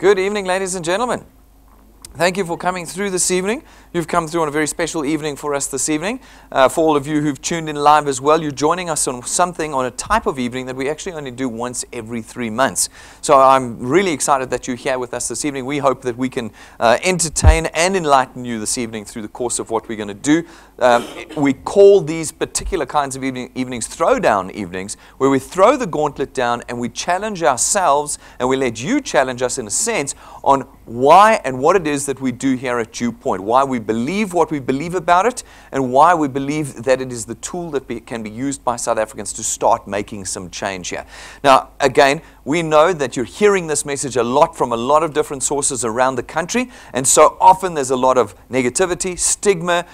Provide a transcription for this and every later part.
Good evening, ladies and gentlemen. Thank you for coming through this evening. You've come through on a very special evening for us this evening. For all of you who've tuned in live as well, you're joining us on a type of evening that we actually only do once every 3 months. So I'm really excited that you're here with us this evening. We hope that we can entertain and enlighten you this evening through the course of what we're going to do. We call these particular kinds of evenings throwdown evenings, where we throw the gauntlet down and we challenge ourselves, and we let you challenge us in a sense on why and what it is that we do here at DuePoint, why we believe what we believe about it, and why we believe that it is the tool that can be used by South Africans to start making some change here. Now, again, we know that you're hearing this message a lot from a lot of different sources around the country, and so often there's a lot of negativity, stigma,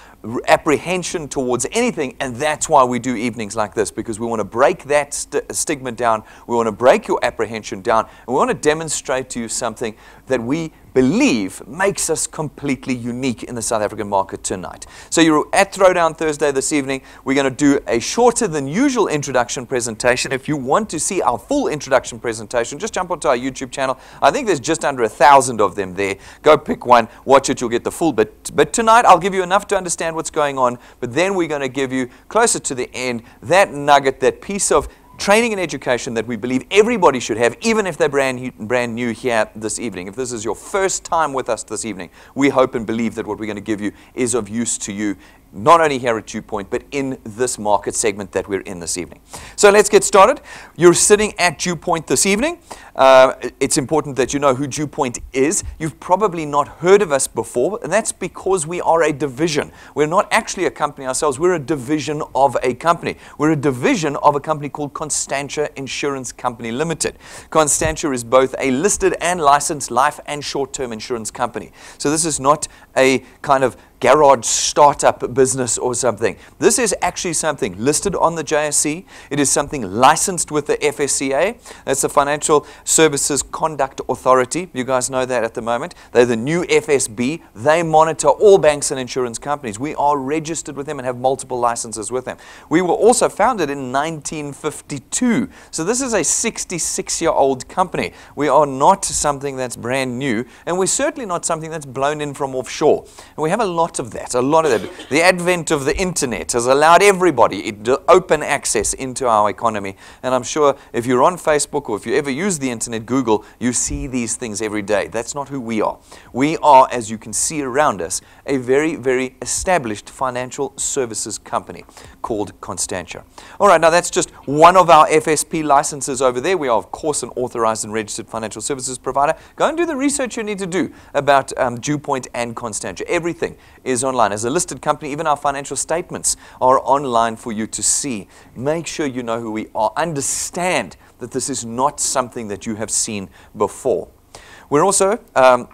apprehension towards anything, and that's why we do evenings like this, because we want to break that stigma down, we want to break your apprehension down, and we want to demonstrate to you something that we believe makes us completely unique in the South African market tonight. So you're at ThrowDown Thursday this evening. We're going to do a shorter than usual introduction presentation. If you want to see our full introduction presentation, just jump onto our YouTube channel. I think there's just under 1,000 of them there. Go pick one, watch it, you'll get the full bit. But tonight I'll give you enough to understand what's going on, but then we're going to give you, closer to the end, that nugget, that piece of training and education that we believe everybody should have, even if they're brand new here this evening. If this is your first time with us this evening, we hope and believe that what we're going to give you is of use to you, not only here at DuePoint, but in this market segment that we're in this evening. So let's get started. You're sitting at DuePoint this evening. It's important that you know who DuePoint is. You've probably not heard of us before, and that's because we are a division. We're not actually a company ourselves. We're a division of a company. We're a division of a company called Constantia Insurance Company Limited. Constantia is both a listed and licensed life and short-term insurance company. So this is not a kind of garage startup business or something. This is actually something listed on the JSE. It is something licensed with the FSCA. That's the Financial Services Conduct Authority. You guys know that at the moment. They're the new FSB. They monitor all banks and insurance companies. We are registered with them and have multiple licenses with them. We were also founded in 1952. So this is a 66-year-old company. We are not something that's brand new, and we're certainly not something that's blown in from offshore. And we have a lot of that. The advent of the internet has allowed everybody open access into our economy. And I'm sure if you're on Facebook or if you ever use the internet, Google, you see these things every day. That's not who we are. We are, as you can see around us, a very, very established financial services company called Constantia. All right, now that's just one of our FSP licenses over there. We are, of course, an authorized and registered financial services provider. Go and do the research you need to do about DuePoint and Constantia. Everything is online. As a listed company, even our financial statements are online for you to see. Make sure you know who we are. Understand that this is not something that you have seen before. We're also, well,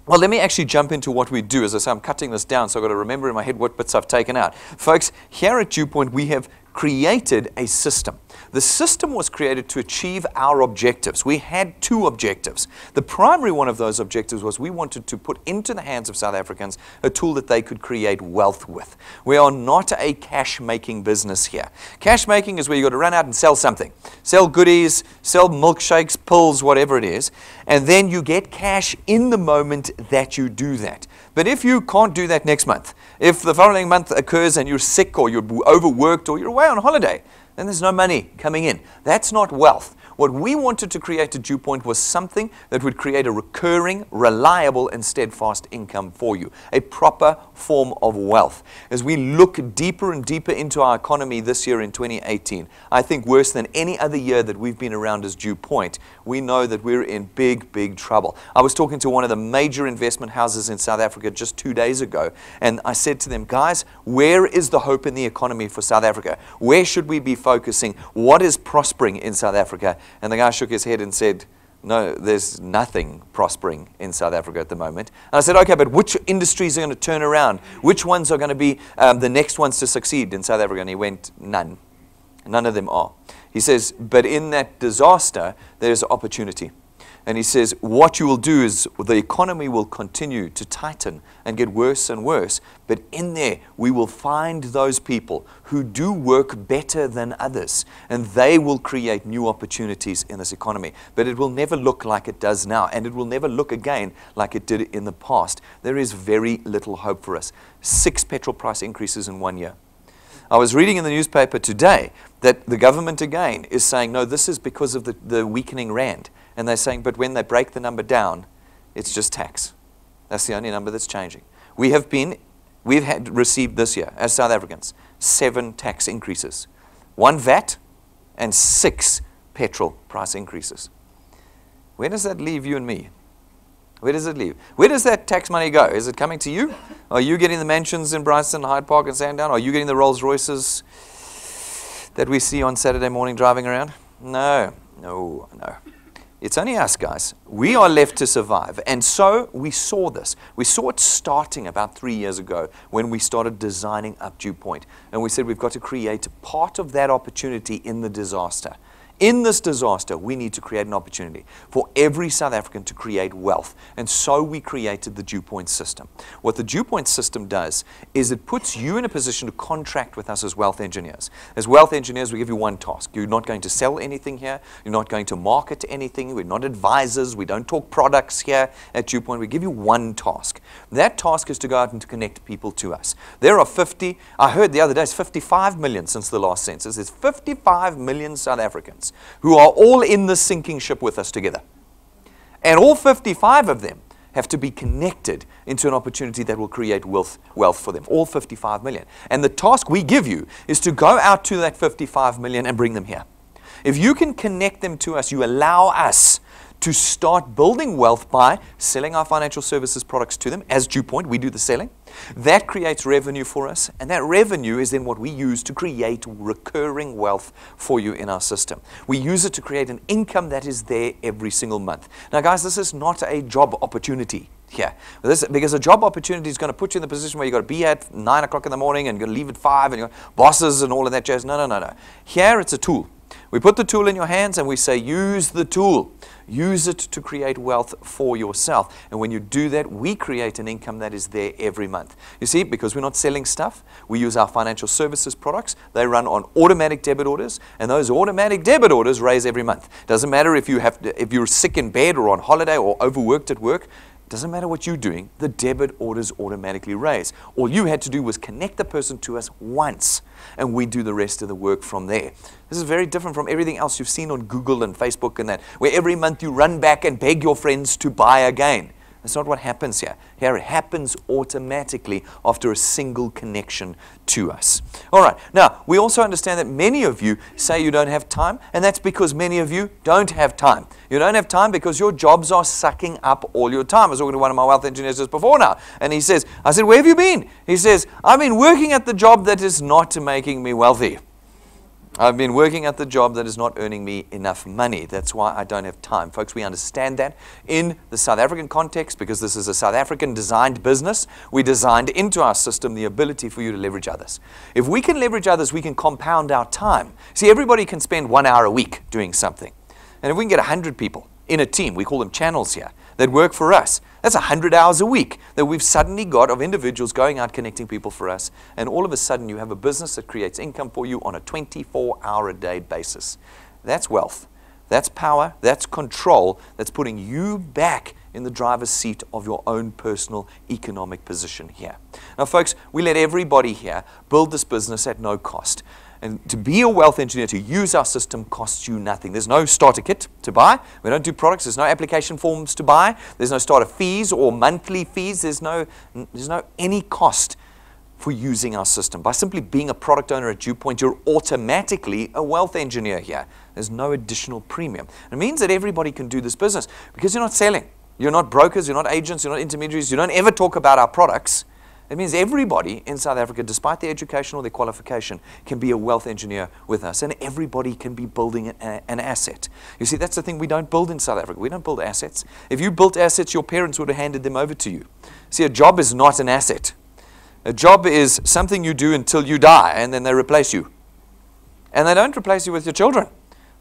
let me actually jump into what we do. As I say, I'm cutting this down, so I've got to remember in my head what bits I've taken out. Folks, here at DuePoint, we have created a system. The system was created to achieve our objectives. We had 2 objectives. The primary one of those objectives was we wanted to put into the hands of South Africans a tool that they could create wealth with. We are not a cash-making business here. Cash-making is where you've got to run out and sell something. Sell goodies, sell milkshakes, pills, whatever it is, and then you get cash in the moment that you do that. But if you can't do that next month, if the following month occurs and you're sick or you're overworked or you're away on holiday, then there's no money coming in. That's not wealth. What we wanted to create at DuePoint was something that would create a recurring, reliable, and steadfast income for you, a proper form of wealth. As we look deeper and deeper into our economy this year in 2018, I think worse than any other year that we've been around as DuePoint, we know that we're in big, big trouble. I was talking to one of the major investment houses in South Africa just 2 days ago, and I said to them, guys, where is the hope in the economy for South Africa? Where should we be focusing? What is prospering in South Africa? And the guy shook his head and said, no, there's nothing prospering in South Africa at the moment. And I said, okay, but which industries are going to turn around? Which ones are going to be the next ones to succeed in South Africa? And he went, none. None of them are. He says, but in that disaster, there's opportunity. And he says, what you will do is the economy will continue to tighten and get worse and worse. But in there, we will find those people who do work better than others. And they will create new opportunities in this economy. But it will never look like it does now. And it will never look again like it did in the past. There is very little hope for us. 6 petrol price increases in 1 year. I was reading in the newspaper today that the government again is saying, no, this is because of the weakening rand. And they're saying, but when they break the number down, it's just tax. That's the only number that's changing. We've received this year, as South Africans, 7 tax increases. 1 VAT and 6 petrol price increases. Where does that leave you and me? Where does it leave? Where does that tax money go? Is it coming to you? Are you getting the mansions in Brighton, Hyde Park and Sandown? Are you getting the Rolls Royces that we see on Saturday morning driving around? No. It's only us, guys. We are left to survive. And so we saw this. We saw it starting about 3 years ago when we started designing up DuePoint. And we said we've got to create part of that opportunity in the disaster. In this disaster, we need to create an opportunity for every South African to create wealth. And so we created the DuePoint system. What the DuePoint system does is it puts you in a position to contract with us as wealth engineers. As wealth engineers, we give you one task. You're not going to sell anything here. You're not going to market anything. We're not advisors. We don't talk products here at DuePoint. We give you one task. That task is to go out and to connect people to us. There are I heard the other day, it's 55 million since the last census. It's 55 million South Africans who are all in the sinking ship with us together. And all 55 of them have to be connected into an opportunity that will create wealth for them. All 55 million. And the task we give you is to go out to that 55 million and bring them here. If you can connect them to us, you allow us to start building wealth by selling our financial services products to them. As DuePoint, we do the selling. That creates revenue for us, and that revenue is then what we use to create recurring wealth for you in our system. We use it to create an income that is there every single month. Now, guys, this is not a job opportunity here. Because a job opportunity is going to put you in the position where you've got to be at 9 o'clock in the morning and you're going to leave at 5 and you've got bosses and all of that jazz. No. Here, it's a tool. We put the tool in your hands and we say, use the tool. Use it to create wealth for yourself. And when you do that, we create an income that is there every month. You see, because we're not selling stuff, we use our financial services products. They run on automatic debit orders, and those automatic debit orders raise every month. Doesn't matter if you're sick in bed or on holiday or overworked at work. Doesn't matter what you're doing, the debit orders automatically raise. All you had to do was connect the person to us once, and we do the rest of the work from there. This is very different from everything else you've seen on Google and Facebook and that, where every month you run back and beg your friends to buy again. That's not what happens here. Here it happens automatically after a single connection to us. All right. Now, we also understand that many of you say you don't have time, and that's because many of you don't have time. You don't have time because your jobs are sucking up all your time. I was talking to one of my wealth engineers just before now, and I said, where have you been? He says, I've been working at the job that is not making me wealthy. I've been working at the job that is not earning me enough money. That's why I don't have time. Folks, we understand that in the South African context, because this is a South African designed business. We designed into our system the ability for you to leverage others. If we can leverage others, we can compound our time. See, everybody can spend 1 hour a week doing something. And if we can get 100 people in a team, we call them channels here, that work for us, that's 100 hours a week that we've suddenly got of individuals going out connecting people for us. And all of a sudden you have a business that creates income for you on a 24-hour-a-day basis. That's wealth. That's power. That's control. That's putting you back in the driver's seat of your own personal economic position here. Now, folks, we let everybody here build this business at no cost. And to be a wealth engineer, to use our system costs you nothing. There's no starter kit to buy. We don't do products. There's no application forms to buy. There's no starter fees or monthly fees. There's no any cost for using our system. By simply being a product owner at DuePoint, you're automatically a wealth engineer here. There's no additional premium. It means that everybody can do this business because you're not selling. You're not brokers. You're not agents. You're not intermediaries. You don't ever talk about our products. It means everybody in South Africa, despite their education or their qualification, can be a wealth engineer with us. And everybody can be building an asset. You see, that's the thing we don't build in South Africa. We don't build assets. If you built assets, your parents would have handed them over to you. See, a job is not an asset. A job is something you do until you die, and then they replace you. And they don't replace you with your children.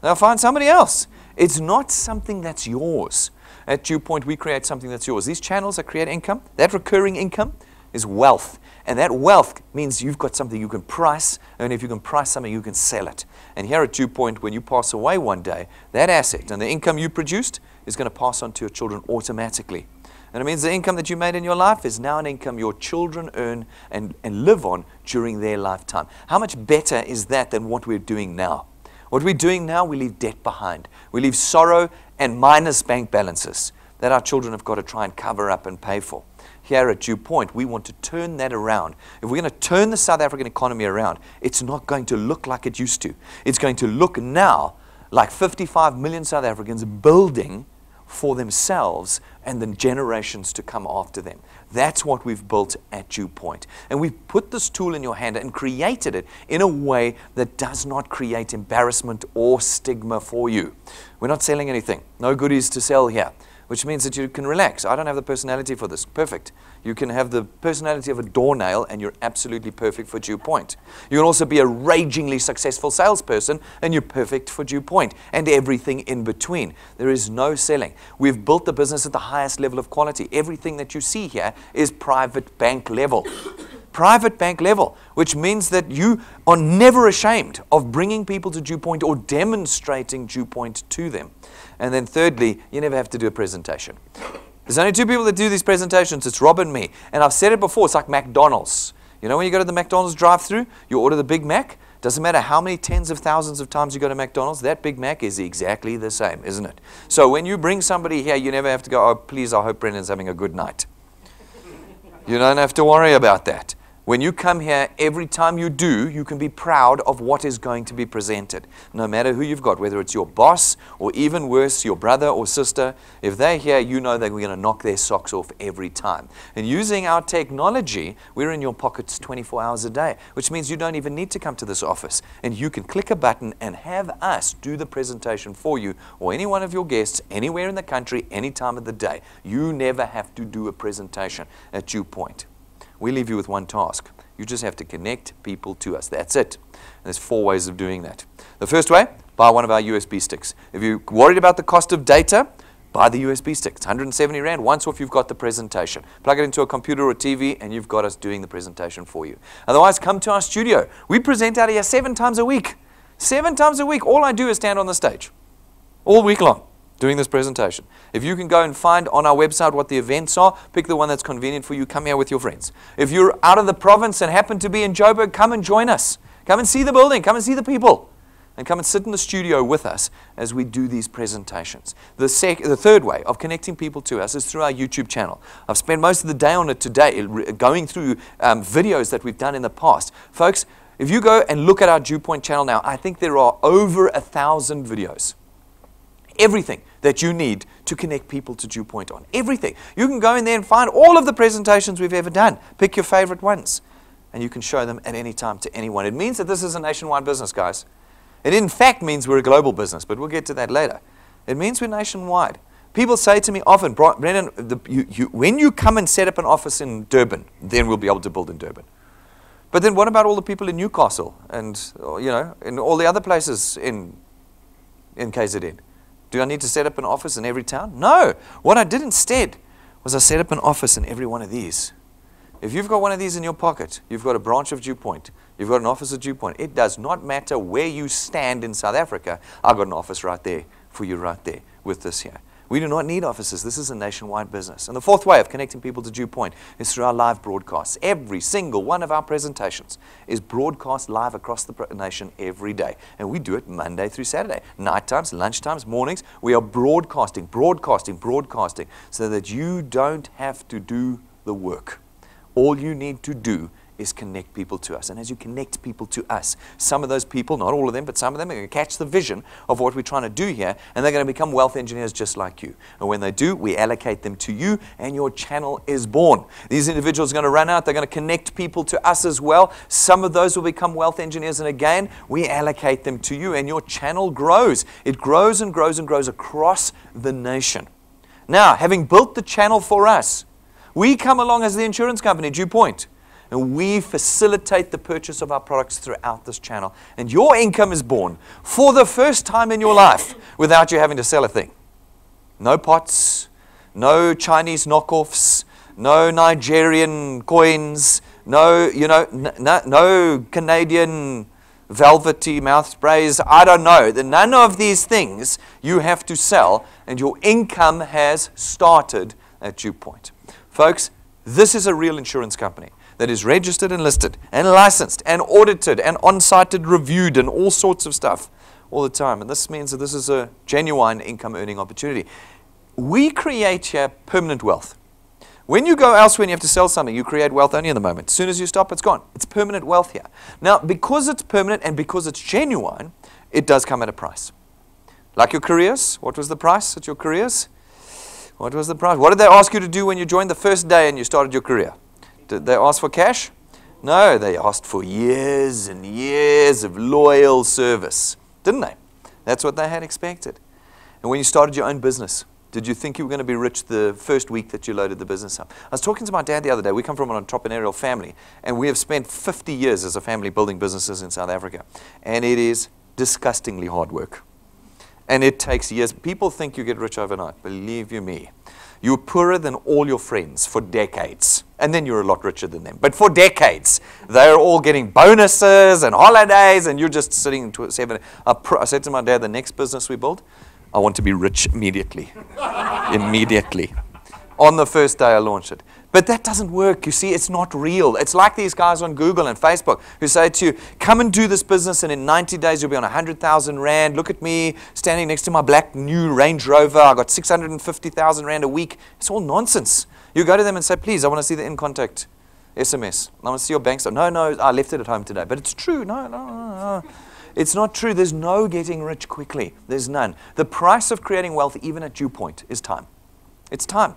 Now find somebody else. It's not something that's yours. At DuePoint, we create something that's yours. These channels that create income, that recurring income is wealth. And that wealth means you've got something you can price, and if you can price something, you can sell it. And here at DuePoint, when you pass away one day, that asset and the income you produced is going to pass on to your children automatically. And it means the income that you made in your life is now an income your children earn and live on during their lifetime. How much better is that than what we're doing now? What we're doing now, we leave debt behind. We leave sorrow and minus bank balances that our children have got to try and cover up and pay for. Here at DuePoint, we want to turn that around. If we're going to turn the South African economy around, it's not going to look like it used to. It's going to look now like 55 million South Africans building for themselves and the generations to come after them. That's what we've built at DuePoint. And we've put this tool in your hand and created it in a way that does not create embarrassment or stigma for you. We're not selling anything. No goodies to sell here, which means that you can relax. I don't have the personality for this. Perfect. You can have the personality of a doornail and you're absolutely perfect for DuePoint. You can also be a ragingly successful salesperson and you're perfect for DuePoint, and everything in between. There is no selling. We've built the business at the highest level of quality. Everything that you see here is private bank level. Private bank level, which means that you are never ashamed of bringing people to DuePoint or demonstrating DuePoint to them. And then thirdly, you never have to do a presentation. There's only two people that do these presentations. It's Rob and me. And I've said it before, it's like McDonald's. You know when you go to the McDonald's drive-thru, you order the Big Mac? Doesn't matter how many tens of thousands of times you go to McDonald's, that Big Mac is exactly the same, isn't it? So when you bring somebody here, you never have to go, oh, please, I hope Brendan's having a good night. You don't have to worry about that. When you come here, every time you do, you can be proud of what is going to be presented. No matter who you've got, whether it's your boss or even worse, your brother or sister, if they're here, you know that we're going to knock their socks off every time. And using our technology, we're in your pockets 24 hours a day, which means you don't even need to come to this office. And you can click a button and have us do the presentation for you or any one of your guests anywhere in the country, any time of the day. You never have to do a presentation at DuePoint. We leave you with one task. You just have to connect people to us. That's it. And there's 4 ways of doing that. The first way, buy one of our USB sticks. If you're worried about the cost of data, buy the USB stick. It's 170 Rand. Once off, you've got the presentation. Plug it into a computer or a TV, and you've got us doing the presentation for you. Otherwise, come to our studio. We present out of here 7 times a week. 7 times a week. All I do is stand on the stage all week long, doing this presentation. If you can go and find on our website what the events are, pick the one that's convenient for you, come here with your friends. If you're out of the province and happen to be in Joburg, come and join us. Come and see the building, come and see the people, and come and sit in the studio with us as we do these presentations. The third way of connecting people to us is through our YouTube channel. I've spent most of the day on it today, going through videos that we've done in the past. Folks, if you go and look at our DuePoint channel now, I think there are over 1,000 videos. Everything that you need to connect people to DuePoint on. Everything. You can go in there and find all of the presentations we've ever done. Pick your favorite ones. And you can show them at any time to anyone. It means that this is a nationwide business, guys. It in fact means we're a global business, but we'll get to that later. It means we're nationwide. People say to me often, Brendan, when you come and set up an office in Durban, then we'll be able to build in Durban. But then what about all the people in Newcastle and, you know, in all the other places in KZN? Do I need to set up an office in every town? No. What I did instead was I set up an office in every one of these. If you've got one of these in your pocket, you've got a branch of DuePoint, you've got an office at DuePoint. It does not matter where you stand in South Africa. I've got an office right there for you right there with this here. We do not need offices. This is a nationwide business. And the fourth way of connecting people to DuePoint is through our live broadcasts. Every single one of our presentations is broadcast live across the nation every day. And we do it Monday through Saturday. Night times, lunch times, mornings. We are broadcasting so that you don't have to do the work. All you need to do is connect people to us. And as you connect people to us, some of those people, not all of them, but some of them are going to catch the vision of what we're trying to do here, and they're going to become wealth engineers just like you. And when they do, we allocate them to you, and your channel is born. These individuals are going to run out. They're going to connect people to us as well. Some of those will become wealth engineers, and again, we allocate them to you, and your channel grows. It grows and grows and grows across the nation. Now, having built the channel for us, we come along as the insurance company, DuePoint. And we facilitate the purchase of our products throughout this channel. And your income is born for the first time in your life without you having to sell a thing. No pots, no Chinese knockoffs, no Nigerian coins, no Canadian velvety mouth sprays. I don't know. None of these things you have to sell, and your income has started at DuePoint. Folks, this is a real insurance company that is registered and listed and licensed and audited and on-site and reviewed and all sorts of stuff all the time. And this means that this is a genuine income earning opportunity. We create here permanent wealth. When you go elsewhere and you have to sell something, you create wealth only in the moment. As soon as you stop, it's gone. It's permanent wealth here. Now, because it's permanent and because it's genuine, it does come at a price. Like your careers. What was the price at your careers? What was the price? What did they ask you to do when you joined the first day and you started your career? Did they ask for cash? No, they asked for years and years of loyal service, didn't they? That's what they had expected. And when you started your own business, did you think you were going to be rich the first week that you loaded the business up? I was talking to my dad the other day. We come from an entrepreneurial family, and we have spent 50 years as a family building businesses in South Africa. And it is disgustingly hard work. And it takes years. People think you get rich overnight. Believe you me. You're poorer than all your friends for decades. And then you're a lot richer than them. But for decades, they're all getting bonuses and holidays, and you're just sitting to 7. I said to my dad, the next business we build, I want to be rich immediately. Immediately. On the first day I launched it. But that doesn't work. You see, it's not real. It's like these guys on Google and Facebook who say to you, come and do this business and in 90 days you'll be on 100,000 Rand. Look at me standing next to my black new Range Rover. I got 650,000 Rand a week. It's all nonsense. You go to them and say, please, I want to see the in contact SMS. I want to see your bank stuff. No, I left it at home today. But it's true. No. It's not true. There's no getting rich quickly. There's none. The price of creating wealth, even at DuePoint, is time. It's time.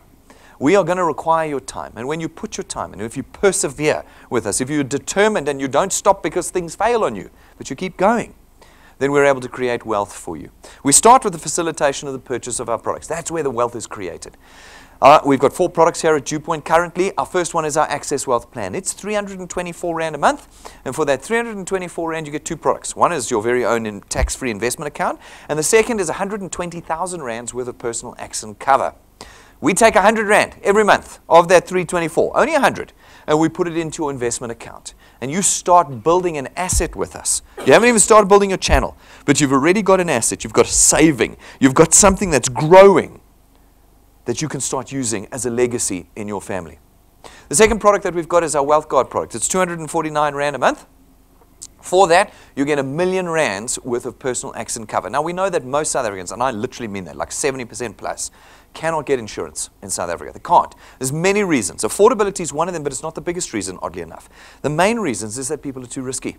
We are going to require your time. And when you put your time in, if you persevere with us, if you're determined and you don't stop because things fail on you, but you keep going, then we're able to create wealth for you. We start with the facilitation of the purchase of our products. That's where the wealth is created. We've got 4 products here at DuePoint currently. Our first one is our Access Wealth Plan. It's 324 Rand a month. And for that 324 Rand, you get 2 products. One is your very own tax-free investment account. And the second is 120,000 Rands worth of personal accident cover. We take 100 Rand every month of that 324, only 100, and we put it into your investment account. And you start building an asset with us. You haven't even started building your channel, but you've already got an asset. You've got a saving. You've got something that's growing that you can start using as a legacy in your family. The second product that we've got is our Wealth Guard product. It's 249 Rand a month. For that, you get 1 million Rands worth of personal accident cover. Now, we know that most South Africans, and I literally mean that, like 70% plus, cannot get insurance in South Africa. They can't. There's many reasons. Affordability is one of them, but it's not the biggest reason, oddly enough. The main reasons is that people are too risky.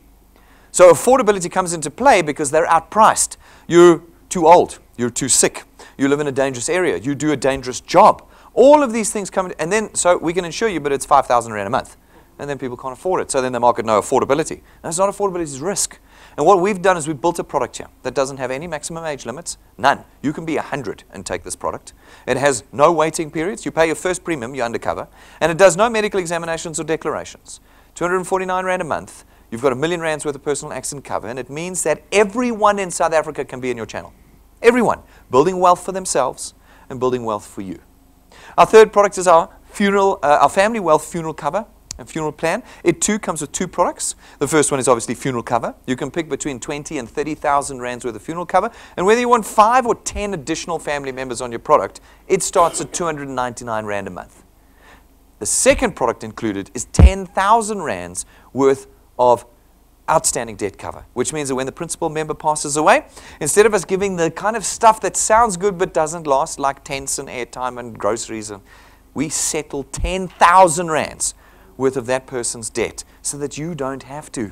So affordability comes into play because they're outpriced. You're too old. You're too sick. You live in a dangerous area. You do a dangerous job. All of these things come in, and then, so we can insure you, but it's 5,000 Rand a month. And then people can't afford it. So then the market, no affordability. And it's not affordability, it's risk. And what we've done is we've built a product here that doesn't have any maximum age limits, none. You can be 100 and take this product. It has no waiting periods. You pay your first premium, you're undercover. And it does no medical examinations or declarations. 249 Rand a month. You've got 1 million Rands worth of personal accident cover. And it means that everyone in South Africa can be in your channel. Everyone. Building wealth for themselves and building wealth for you. Our third product is our family wealth funeral cover and funeral plan. It too comes with 2 products. The first one is obviously funeral cover. You can pick between 20 and 30,000 Rands worth of funeral cover. And whether you want 5 or 10 additional family members on your product, it starts at 299 Rand a month. The second product included is 10,000 Rands worth of outstanding debt cover, which means that when the principal member passes away, instead of us giving the kind of stuff that sounds good but doesn't last, like tents and airtime and groceries, we settle 10,000 Rands worth of that person's debt so that you don't have to.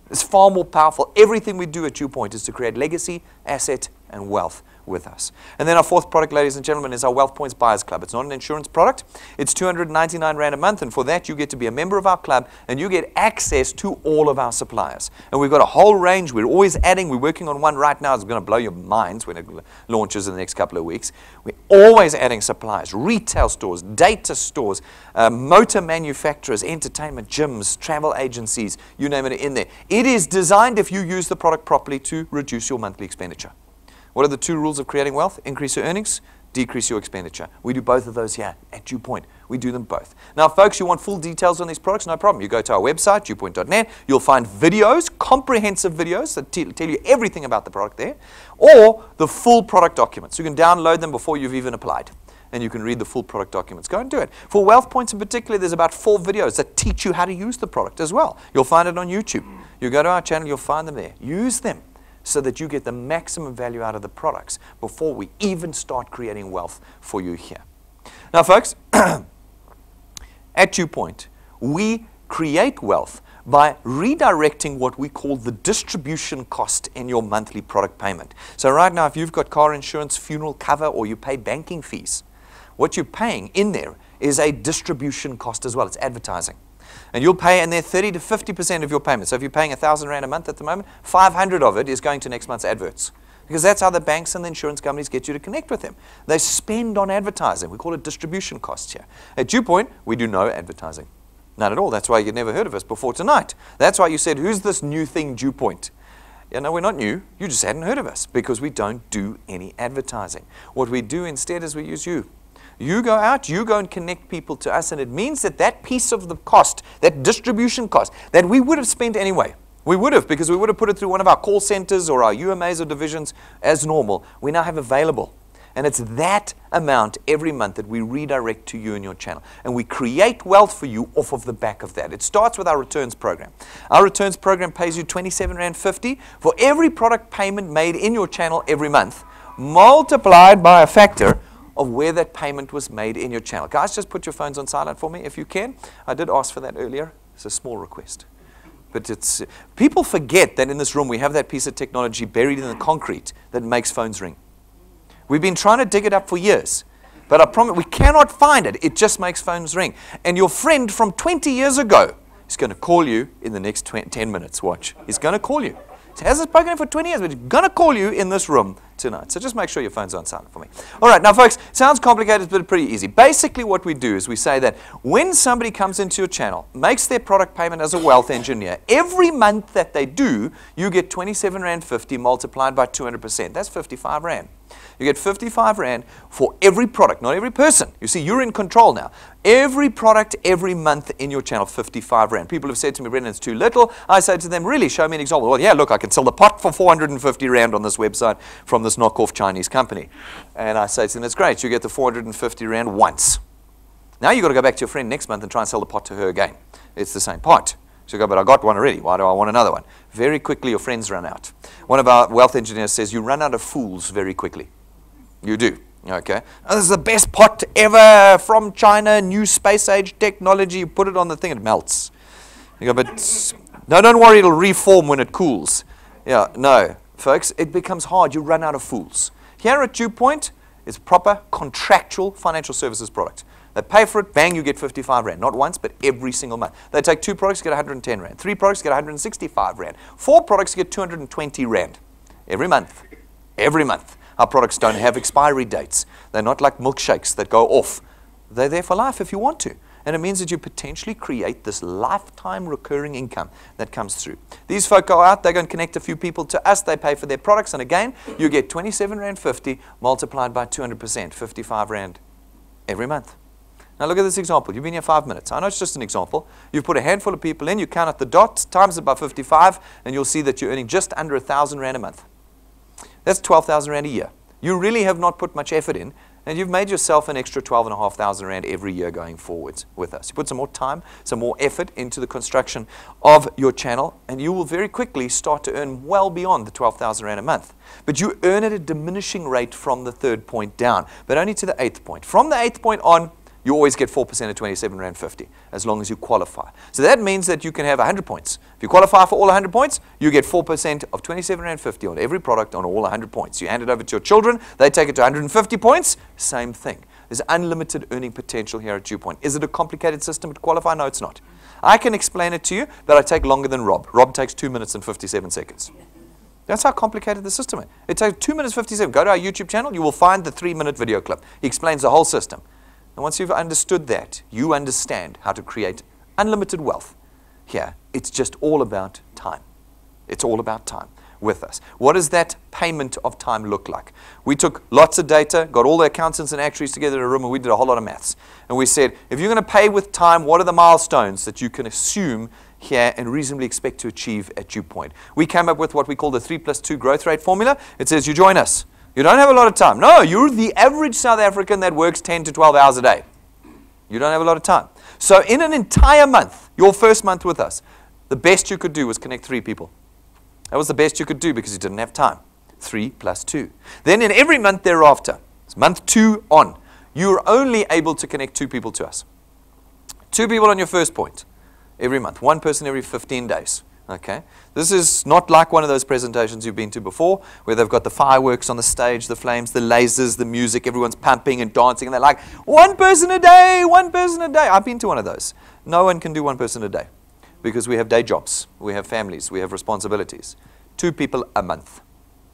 It's far more powerful. Everything we do at DuePoint is to create legacy, asset, and wealth with us. And then our fourth product, ladies and gentlemen, is our Wealth Points Buyers Club. It's not an insurance product. It's 299 Rand a month, and for that you get to be a member of our club and you get access to all of our suppliers. And we've got a whole range. We're always adding. We're working on one right now. It's going to blow your minds when it launches in the next couple of weeks. We're always adding suppliers, retail stores, data stores, motor manufacturers, entertainment, gyms, travel agencies, you name it in there. It is designed, if you use the product properly, to reduce your monthly expenditure. What are the two rules of creating wealth? Increase your earnings, decrease your expenditure. We do both of those here at DuePoint. We do them both. Now, folks, you want full details on these products? No problem. You go to our website, DuePoint.net. You'll find videos, comprehensive videos that tell you everything about the product there, or the full product documents. You can download them before you've even applied, and you can read the full product documents. Go and do it. For Wealth Points in particular, there's about 4 videos that teach you how to use the product as well. You'll find it on YouTube. You go to our channel, you'll find them there. Use them so that you get the maximum value out of the products before we even start creating wealth for you here. Now, folks, at DuePoint, we create wealth by redirecting what we call the distribution cost in your monthly product payment. So right now, if you've got car insurance, funeral cover, or you pay banking fees, what you're paying in there is a distribution cost as well. It's advertising. And you'll pay in there 30 to 50% of your payment. So if you're paying 1,000 Rand a month at the moment, 500 of it is going to next month's adverts. Because that's how the banks and the insurance companies get you to connect with them. They spend on advertising. We call it distribution costs here. At DuePoint, we do no advertising. None at all. That's why you'd never heard of us before tonight. That's why you said, who's this new thing, DuePoint? You know, we're not new. You just hadn't heard of us because we don't do any advertising. What we do instead is we use you. You go out, you go and connect people to us, and it means that that piece of the cost, that distribution cost, that we would have spent anyway, we would have, because we would have put it through one of our call centers or our UMAs or divisions as normal, we now have available. And it's that amount every month that we redirect to you and your channel. And we create wealth for you off of the back of that. It starts with our returns program. Our returns program pays you 27.50 Rand for every product payment made in your channel every month, multiplied by a factor of where that payment was made in your channel. Guys, just put your phones on silent for me if you can. I did ask for that earlier. It's a small request. But it's people forget that in this room we have that piece of technology buried in the concrete that makes phones ring. We've been trying to dig it up for years. But I promise we cannot find it. It just makes phones ring. And your friend from 20 years ago is going to call you in the next 10 minutes. Watch. He's going to call you. He hasn't spoken for 20 years, but he's going to call you in this room tonight. So just make sure your phone's on silent for me. All right, now, folks, sounds complicated, but pretty easy. Basically, what we do is we say that when somebody comes into your channel, makes their product payment as a wealth engineer, every month that they do, you get 27.50 Rand multiplied by 200%. That's 55 Rand. You get 55 Rand for every product, not every person. You see, you're in control now. Every product, every month in your channel, 55 Rand. People have said to me, Brendan, it's too little. I say to them, really, show me an example. Well, yeah, look, I can sell the pot for 450 Rand on this website from this knockoff Chinese company. And I say to them, that's great. You get the 450 Rand once. Now you've got to go back to your friend next month and try and sell the pot to her again. It's the same pot. So you go, but I got one already. Why do I want another one? Very quickly, your friends run out. One of our wealth engineers says you run out of fools very quickly. You do. Okay. Oh, this is the best pot ever from China, new space age technology. You put it on the thing, it melts. You go, but no, don't worry, it'll reform when it cools. Yeah, no, folks, it becomes hard. You run out of fools. Here at DuePoint, it's proper contractual financial services product. They pay for it, bang, you get 55 Rand. Not once, but every single month. They take 2 products, get 110 Rand. 3 products, get 165 Rand. 4 products, get 220 Rand. Every month. Every month. Our products don't have expiry dates. They're not like milkshakes that go off. They're there for life if you want to. And it means that you potentially create this lifetime recurring income that comes through. These folk go out, they go and connect a few people to us, they pay for their products, and again, you get 27.50 Rand multiplied by 200%, 55 Rand every month. Now look at this example. You've been here 5 minutes. I know it's just an example. You've put a handful of people in, you count at the dots, times it by 55, and you'll see that you're earning just under 1,000 Rand a month. That's 12,000 Rand a year. You really have not put much effort in, and you've made yourself an extra 12,500 Rand every year going forwards with us. You put some more time, some more effort into the construction of your channel, and you will very quickly start to earn well beyond the 12,000 Rand a month. But you earn at a diminishing rate from the 3rd point down, but only to the 8th point. From the 8th point on, you always get 4% of 27 Rand 50, as long as you qualify. So that means that you can have 100 points. If you qualify for all 100 points, you get 4% of 27 Rand 50 on every product on all 100 points. You hand it over to your children, they take it to 150 points, same thing. There's unlimited earning potential here at DuePoint. Is it a complicated system to qualify? No, it's not. I can explain it to you, but I take longer than Rob. Rob takes 2 minutes and 57 seconds. That's how complicated the system is. It takes 2 minutes 57. Go to our YouTube channel, you will find the 3-minute video clip. He explains the whole system. And once you've understood that, you understand how to create unlimited wealth. Here, it's just all about time. It's all about time with us. What does that payment of time look like? We took lots of data, got all the accountants and actuaries together in a room, and we did a whole lot of maths. And we said, if you're going to pay with time, what are the milestones that you can assume here and reasonably expect to achieve at DuePoint? We came up with what we call the 3+2 growth rate formula. It says you join us. You don't have a lot of time. No, you're the average South African that works 10 to 12 hours a day. You don't have a lot of time. So in an entire month, your first month with us, the best you could do was connect 3 people. That was the best you could do because you didn't have time. 3 + 2. Then in every month thereafter, month 2 on, you're only able to connect 2 people to us. 2 people on your first point every month. 1 person every 15 days. Okay, this is not like one of those presentations you've been to before where they've got the fireworks on the stage, the flames, the lasers, the music, everyone's pumping and dancing, and they're like, 1 person a day, 1 person a day. I've been to one of those. No one can do 1 person a day because we have day jobs, we have families, we have responsibilities. 2 people a month.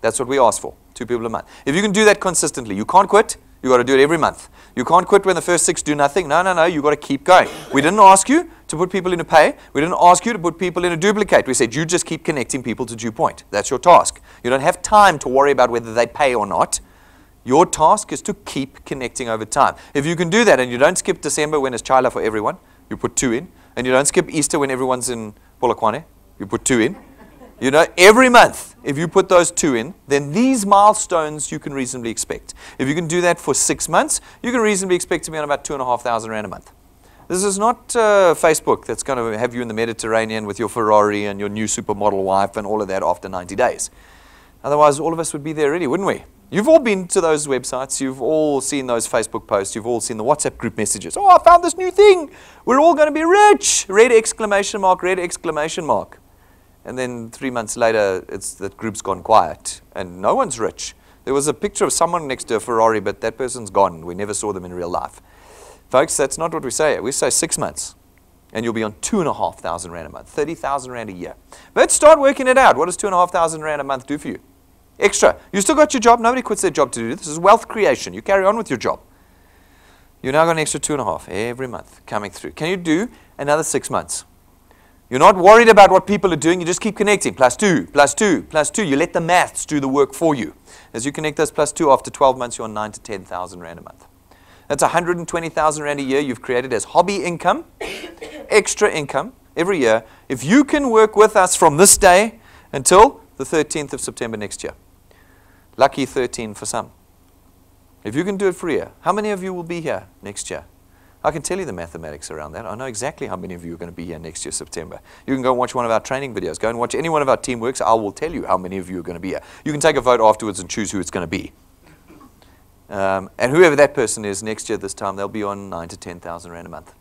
That's what we ask for, 2 people a month. If you can do that consistently, you can't quit. You've got to do it every month. You can't quit when the first 6 do nothing. No, no, no. You've got to keep going. We didn't ask you to put people in a pay. We didn't ask you to put people in a duplicate. We said you just keep connecting people to DuePoint. That's your task. You don't have time to worry about whether they pay or not. Your task is to keep connecting over time. If you can do that and you don't skip December when it's Chila for everyone, you put 2 in. And you don't skip Easter when everyone's in Polokwane, you put 2 in. You know, every month, if you put those 2 in, then these milestones you can reasonably expect. If you can do that for 6 months, you can reasonably expect to be on about 2,500 Rand a month. This is not Facebook that's going to have you in the Mediterranean with your Ferrari and your new supermodel wife and all of that after 90 days. Otherwise, all of us would be there already, wouldn't we? You've all been to those websites. You've all seen those Facebook posts. You've all seen the WhatsApp group messages. Oh, I found this new thing. We're all going to be rich. Red exclamation mark, red exclamation mark. And then 3 months later, that group's gone quiet, and no one's rich. There was a picture of someone next to a Ferrari, but that person's gone. We never saw them in real life. Folks, that's not what we say. We say 6 months, and you'll be on 2,500 Rand a month, 30,000 Rand a year. But start working it out. What does 2,500 Rand a month do for you? Extra. You still got your job. Nobody quits their job to do this. This is wealth creation. You carry on with your job. You're now got an extra 2.5 every month coming through. Can you do another 6 months? You're not worried about what people are doing. You just keep connecting. +2, +2, +2. You let the maths do the work for you. As you connect those +2, after 12 months, you're on 9,000 to 10,000 Rand a month. That's 120,000 Rand a year you've created as hobby income, extra income every year. If you can work with us from this day until the 13th of September next year. Lucky 13 for some. If you can do it for a year, how many of you will be here next year? I can tell you the mathematics around that. I know exactly how many of you are going to be here next year, September. You can go and watch one of our training videos. Go and watch any one of our team works. I will tell you how many of you are going to be here. You can take a vote afterwards and choose who it's going to be. And whoever that person is next year this time, they'll be on 9,000 to 10,000 Rand a month.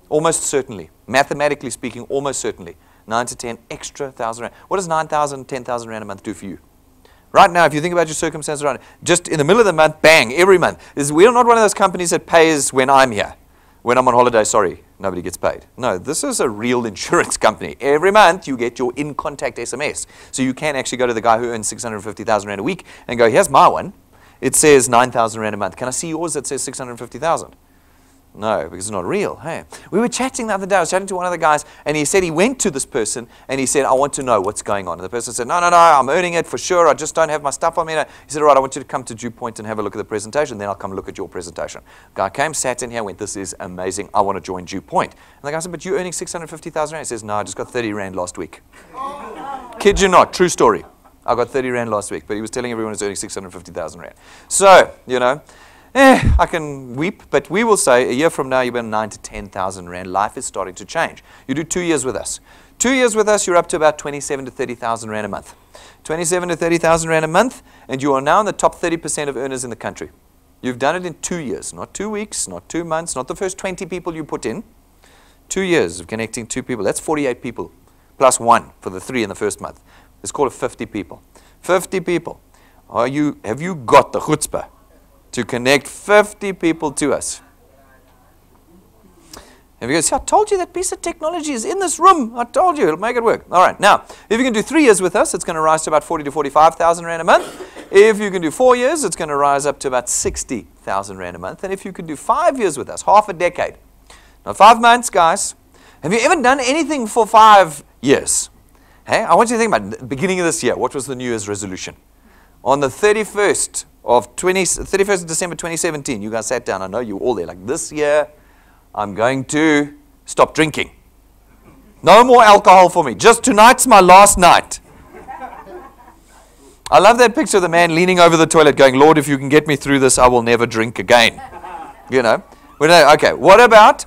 Almost certainly. Mathematically speaking, almost certainly. 9 to 10 extra thousand Rand. What does 9,000, 10,000 Rand a month do for you? Right now, if you think about your circumstances around it, just in the middle of the month, bang, every month. We're not one of those companies that pays when I'm here. When I'm on holiday, sorry, nobody gets paid. No, this is a real insurance company. Every month, you get your in-contact SMS. So you can actually go to the guy who earns 650,000 Rand a week and go, here's my one. It says 9,000 Rand a month. Can I see yours that says 650,000? No, because it's not real. Hey, we were chatting the other day. I was chatting to one of the guys, and he said he went to this person, and he said, I want to know what's going on. And the person said, no, I'm earning it for sure. I just don't have my stuff on me. He said, all right, I want you to come to DuePoint and have a look at the presentation. Then I'll come look at your presentation. The guy came, sat in here, went, this is amazing. I want to join DuePoint. And the guy said, but you're earning 650,000 Rand. He says, no, I just got 30 Rand last week. Kid you not, true story. I got 30 Rand last week, but he was telling everyone he's earning 650,000 Rand. So, you know, I can weep, but we will say a year from now, you've been 9,000 to 10,000 Rand. Life is starting to change. You do 2 years with us. 2 years with us, you're up to about 27,000 to 30,000 Rand a month. 27,000 to 30,000 Rand a month, and you are now in the top 30% of earners in the country. You've done it in 2 years, not 2 weeks, not 2 months, not the first 20 people you put in. 2 years of connecting 2 people. That's 48 people, plus 1 for the 3 in the first month. Let's call it 50 people. 50 people. Have you got the chutzpah to connect 50 people to us? Have you guys, I told you that piece of technology is in this room. I told you, it'll make it work. All right, now, if you can do 3 years with us, it's going to rise to about 40 to 45,000 Rand a month. If you can do 4 years, it's going to rise up to about 60,000 Rand a month. And if you can do 5 years with us, half a decade. Now, 5 months, guys. Have you ever done anything for 5 years? Hey, I want you to think about the beginning of this year. What was the New Year's resolution? On the 31st of December 2017, you guys sat down. I know you were all there. Like, this year, I'm going to stop drinking. No more alcohol for me. Just tonight's my last night. I love that picture of the man leaning over the toilet going, Lord, if you can get me through this, I will never drink again. You know? Okay, what about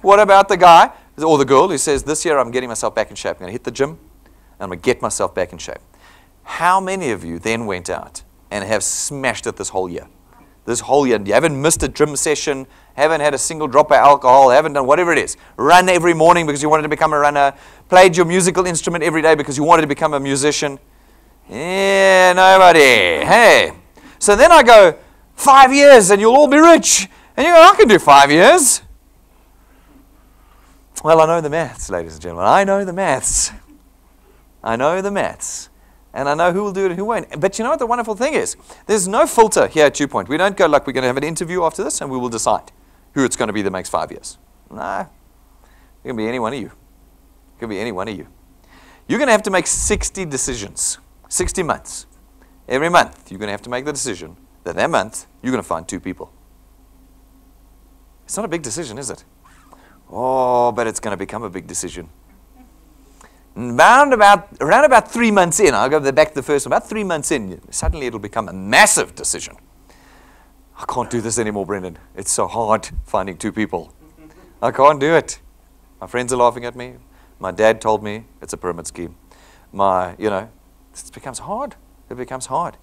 the guy or the girl who says, this year I'm getting myself back in shape. I'm going to hit the gym and I'm going to get myself back in shape. How many of you then went out and have smashed it this whole year? This whole year. You haven't missed a gym session, haven't had a single drop of alcohol, haven't done whatever it is. Run every morning because you wanted to become a runner, played your musical instrument every day because you wanted to become a musician. Yeah, nobody. Hey. So then I go, 5 years and you'll all be rich. And you go, I can do 5 years. Well, I know the maths, ladies and gentlemen. I know the maths. I know the maths. And I know who will do it and who won't. But you know what the wonderful thing is? There's no filter here at DuePoint. We don't go like we're going to have an interview after this and we will decide who it's going to be the next 5 years. No. It can be any one of you. It can be any one of you. You're going to have to make 60 decisions. 60 months. Every month, you're going to have to make the decision that month, you're going to find 2 people. It's not a big decision, is it? Oh, but it's going to become a big decision. Around about 3 months in, I'll go back to the first one, about 3 months in, suddenly it'll become a massive decision. I can't do this anymore, Brendan. It's so hard finding 2 people. I can't do it. My friends are laughing at me. My dad told me it's a pyramid scheme. It becomes hard. It becomes hard.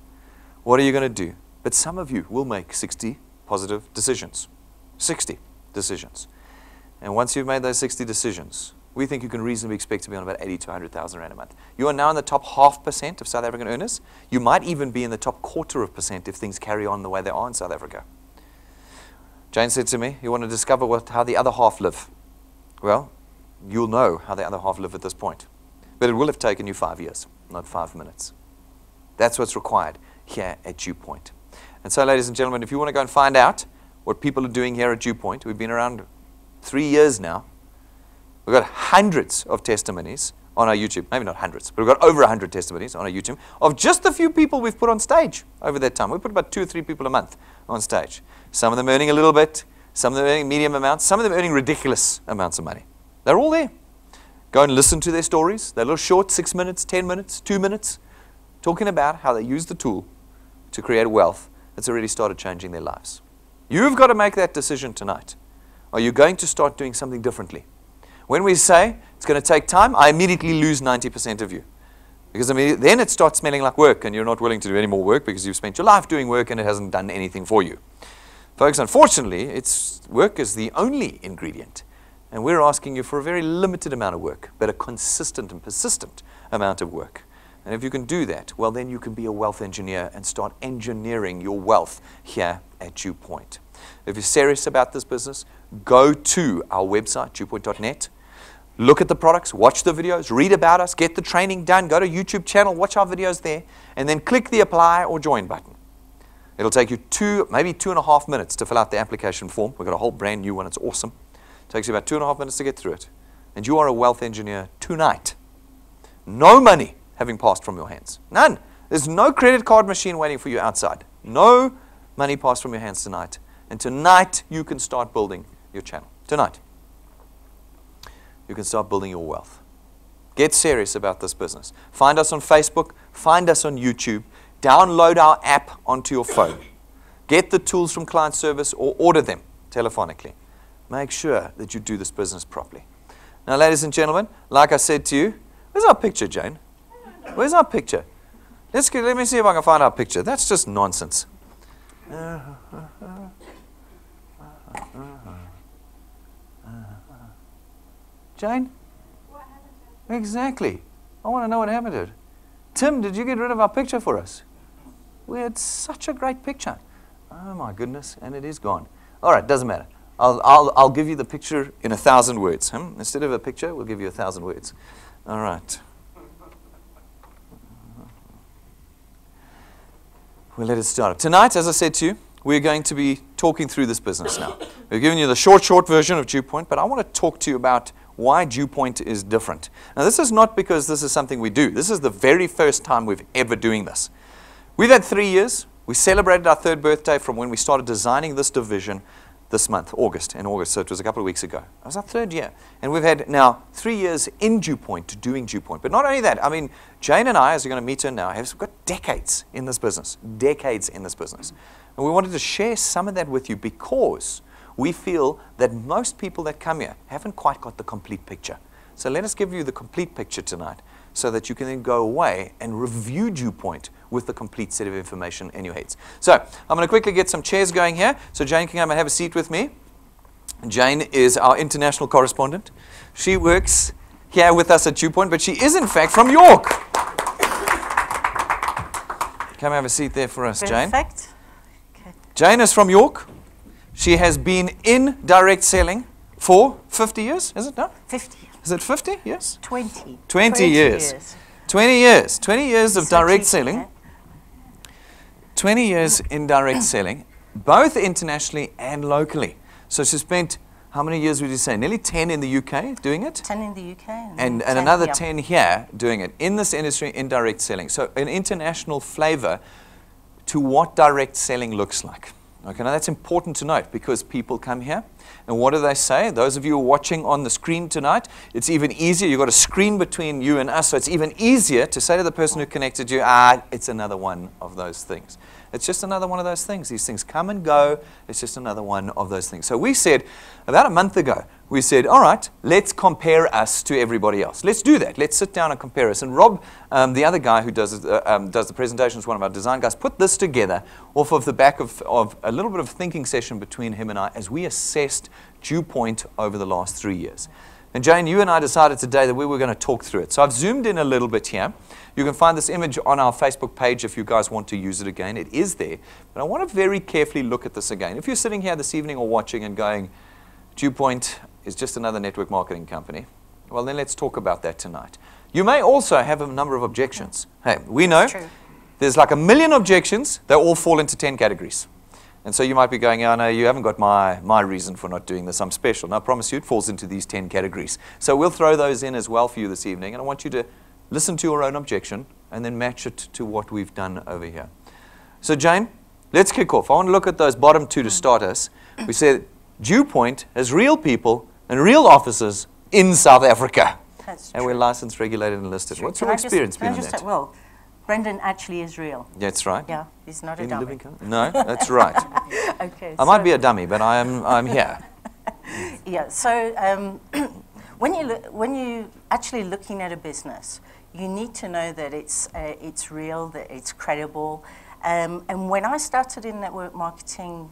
What are you going to do? But some of you will make 60 positive decisions. 60 decisions. And once you've made those 60 decisions, we think you can reasonably expect to be on about 80 to 100,000 Rand a month. You are now in the top 0.5% of South African earners. You might even be in the top 0.25% if things carry on the way they are in South Africa. Jane said to me, you want to discover how the other half live? Well, you'll know how the other half live at this point. But it will have taken you 5 years, not 5 minutes. That's what's required here at DuePoint. And so, ladies and gentlemen, if you want to go and find out what people are doing here at DuePoint, we've been around 3 years now. We've got hundreds of testimonies on our YouTube. Maybe not hundreds, but we've got over 100 testimonies on our YouTube of just the few people we've put on stage over that time. We put about 2 or 3 people a month on stage. Some of them earning a little bit, some of them earning medium amounts, some of them earning ridiculous amounts of money. They're all there. Go and listen to their stories. They're little short, 6 minutes, 10 minutes, 2 minutes, talking about how they use the tool to create wealth that's already started changing their lives. You've got to make that decision tonight. Are you going to start doing something differently? When we say it's going to take time, I immediately lose 90% of you. Because then it starts smelling like work and you're not willing to do any more work because you've spent your life doing work and it hasn't done anything for you. Folks, unfortunately, work is the only ingredient. And we're asking you for a very limited amount of work, but a consistent and persistent amount of work. And if you can do that, well, then you can be a wealth engineer and start engineering your wealth here at DuePoint. If you're serious about this business, go to our website, DuePoint.net. Look at the products, watch the videos, read about us, get the training done, go to YouTube channel, watch our videos there, and then click the apply or join button. It'll take you maybe 2.5 minutes to fill out the application form. We've got a whole brand new one. It's awesome. It takes you about 2.5 minutes to get through it. And you are a wealth engineer tonight. No money having passed from your hands. None. There's no credit card machine waiting for you outside. No money passed from your hands tonight. And tonight you can start building your channel. Tonight. You can start building your wealth. Get serious about this business. Find us on Facebook. Find us on YouTube. Download our app onto your phone. Get the tools from client service or order them telephonically. Make sure that you do this business properly. Now, ladies and gentlemen, like I said to you, where's our picture, Jane? Where's our picture? Let me see if I can find our picture. That's just nonsense. Jane? What happened? Exactly. I want to know what happened to it. Tim, did you get rid of our picture for us? We had such a great picture. Oh my goodness, and it is gone. All right, doesn't matter. I'll give you the picture in 1,000 words. Instead of a picture, we'll give you 1,000 words. All right. We'll let it start. Tonight, as I said to you, we're going to be talking through this business now. We've given you the short version of DuePoint, but I want to talk to you about why DuePoint is different. Now, this is not because this is something we do. This is the very first time we've ever doing this. We've had 3 years. We celebrated our 3rd birthday from when we started designing this division this month, in August, so it was a couple of weeks ago. That was our 3rd year. And we've had now 3 years in DuePoint, doing DuePoint. But not only that, I mean, Jane and I, as you're going to meet her now, have got decades in this business. Decades in this business. And we wanted to share some of that with you because we feel that most people that come here haven't quite got the complete picture. So let us give you the complete picture tonight so that you can then go away and review DuePoint with the complete set of information in your heads. So I'm going to quickly get some chairs going here. So Jane can come and have a seat with me. Jane is our international correspondent. She works here with us at DuePoint, but she is in fact from York. Come have a seat there for us, Jane. Perfect. Okay. Jane is from York. She has been in direct selling for 50 years, is it? No? 50. Is it 50? Yes? 20. 20 years. 20 years. 20 years of direct selling. Yeah. 20 years in direct selling, both internationally and locally. So she spent, how many years would you say? Nearly 10 in the UK doing it? 10 in the UK. And 10 another here. 10 here doing it in this industry in direct selling. So an international flavor to what direct selling looks like. Okay, now that's important to note because people come here and what do they say? Those of you who are watching on the screen tonight, it's even easier. You've got a screen between you and us, so it's even easier to say to the person who connected you, it's another one of those things. It's just another one of those things. These things come and go. It's just another one of those things. So we said, about a month ago, we said, all right, let's compare us to everybody else. Let's do that. Let's sit down and compare us. And Rob, the other guy who does the presentations, one of our design guys, put this together off of the back of a little bit of a thinking session between him and I as we assessed DuePoint over the last 3 years. And Jane, you and I decided today that we were going to talk through it. So I've zoomed in a little bit here. You can find this image on our Facebook page if you guys want to use it again. It is there. But I want to very carefully look at this again. If you're sitting here this evening or watching and going, DuePoint is just another network marketing company, well, then let's talk about that tonight. You may also have a number of objections. Hey, we know there's like 1 million objections. They all fall into 10 categories. And so you might be going, oh, no, you haven't got my reason for not doing this. I'm special. And I promise you it falls into these 10 categories. So we'll throw those in as well for you this evening. And I want you to listen to your own objection and then match it to what we've done over here. So Jane, let's kick off. I want to look at those bottom two to start us. We said DuePoint has real people and real offices in South Africa. That's and true. we're licensed, regulated, and listed. What's your experience been on that? Well, Brendan actually is real. That's right. Yeah, he's not a In dummy. living color? No, that's right. Okay. I might be a dummy, but I'm here. Yeah. So when you actually looking at a business, you need to know that it's real, that it's credible. And when I started in network marketing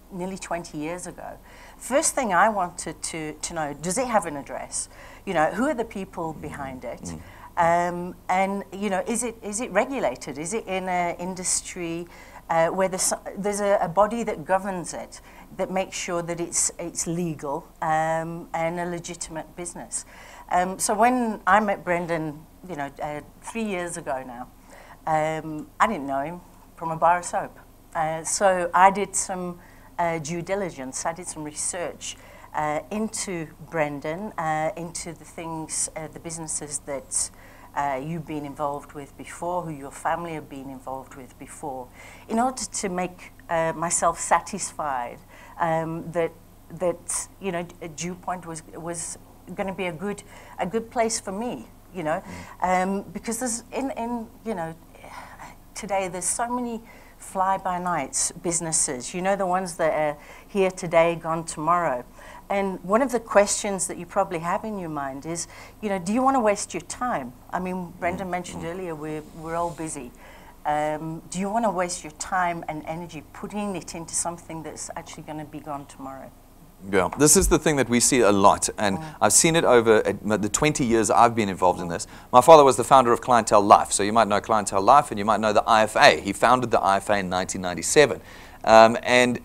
nearly 20 years ago, first thing I wanted to know, does it have an address? You know, who are the people behind it? And you know, is it regulated? Is it in an industry where there's a body that governs it, that makes sure that it's legal and a legitimate business? So when I met Brendan, you know, 3 years ago now, I didn't know him from a bar of soap. So I did some due diligence. I did some research into Brendan, into the things, the businesses that you've been involved with before, who your family have been involved with before, in order to make myself satisfied that you know, DuePoint was going to be a good place for me, you know, because there's in you know, today there's so many fly-by-nights businesses, you know, the ones that are here today, gone tomorrow. And one of the questions that you probably have in your mind is, you know, do you want to waste your time? I mean, Brendan mentioned earlier we're all busy. do you want to waste your time and energy putting it into something that's actually going to be gone tomorrow? Yeah, this is the thing that we see a lot, and I've seen it over the 20 years I've been involved in this. My father was the founder of Clientele Life, so you might know Clientele Life, and you might know the IFA. He founded the IFA in 1997, and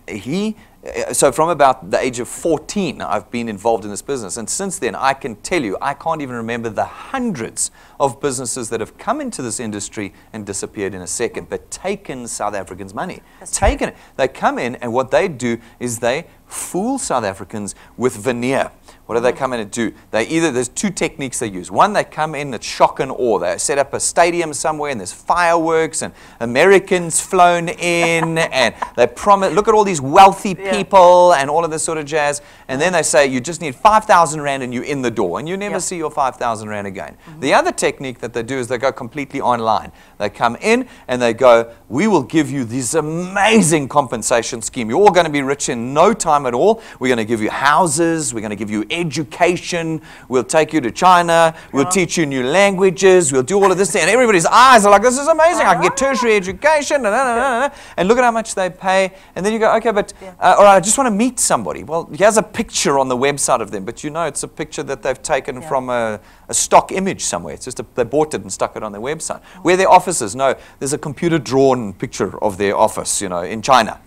so from about the age of 14, I've been involved in this business. And since then, I can tell you, I can't even remember the hundreds of businesses that have come into this industry and disappeared in a second, but taken South Africans' money. Taken it. They come in, and what they do is they fool South Africans with veneer. What do they come in and do? There's two techniques they use. One, they come in, it's shock and awe. They set up a stadium somewhere and there's fireworks and Americans flown in and they promise, look at all these wealthy people and all of this sort of jazz. And then they say, you just need 5,000 Rand and you're in the door and you never see your 5,000 Rand again. The other technique that they do is they go completely online. They come in and they go, we will give you this amazing compensation scheme. You're all going to be rich in no time at all. We're going to give you houses. We're going to give you education, we'll take you to China, we'll teach you new languages, we'll do all of this thing. And everybody's eyes are like, this is amazing, I can get tertiary education, and look at how much they pay. And then you go, okay, but all right, I just want to meet somebody. Well, here's a picture on the website of them, but you know it's a picture that they've taken from a stock image somewhere. It's just they bought it and stuck it on their website. Where are their offices? No, there's a computer-drawn picture of their office, in China.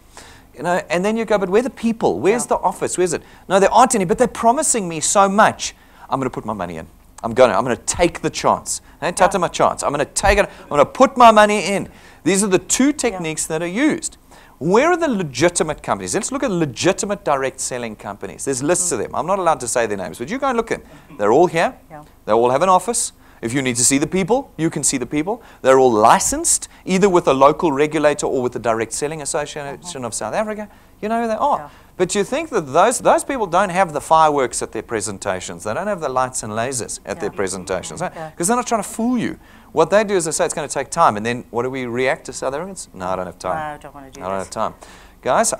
And then you go, but where are the people? Where's the office? Where's it? No, there aren't any, but they're promising me so much. I'm going to put my money in. I'm going to take the chance. I ain't touching my chance. I'm going to take it. I'm going to put my money in. These are the two techniques that are used. Where are the legitimate companies? Let's look at legitimate direct selling companies. There's lists of them. I'm not allowed to say their names, but you go and look at them. They're all here. They all have an office. If you need to see the people, you can see the people. They're all licensed, either with a local regulator or with the Direct Selling Association of South Africa. You know who they are. But you think that those people don't have the fireworks at their presentations. They don't have the lights and lasers at their presentations. Because they're not trying to fool you. What they do is they say it's going to take time. And then what do we react to South Africans? No, I don't have time. No, I don't want to do that. I don't have time. Guys,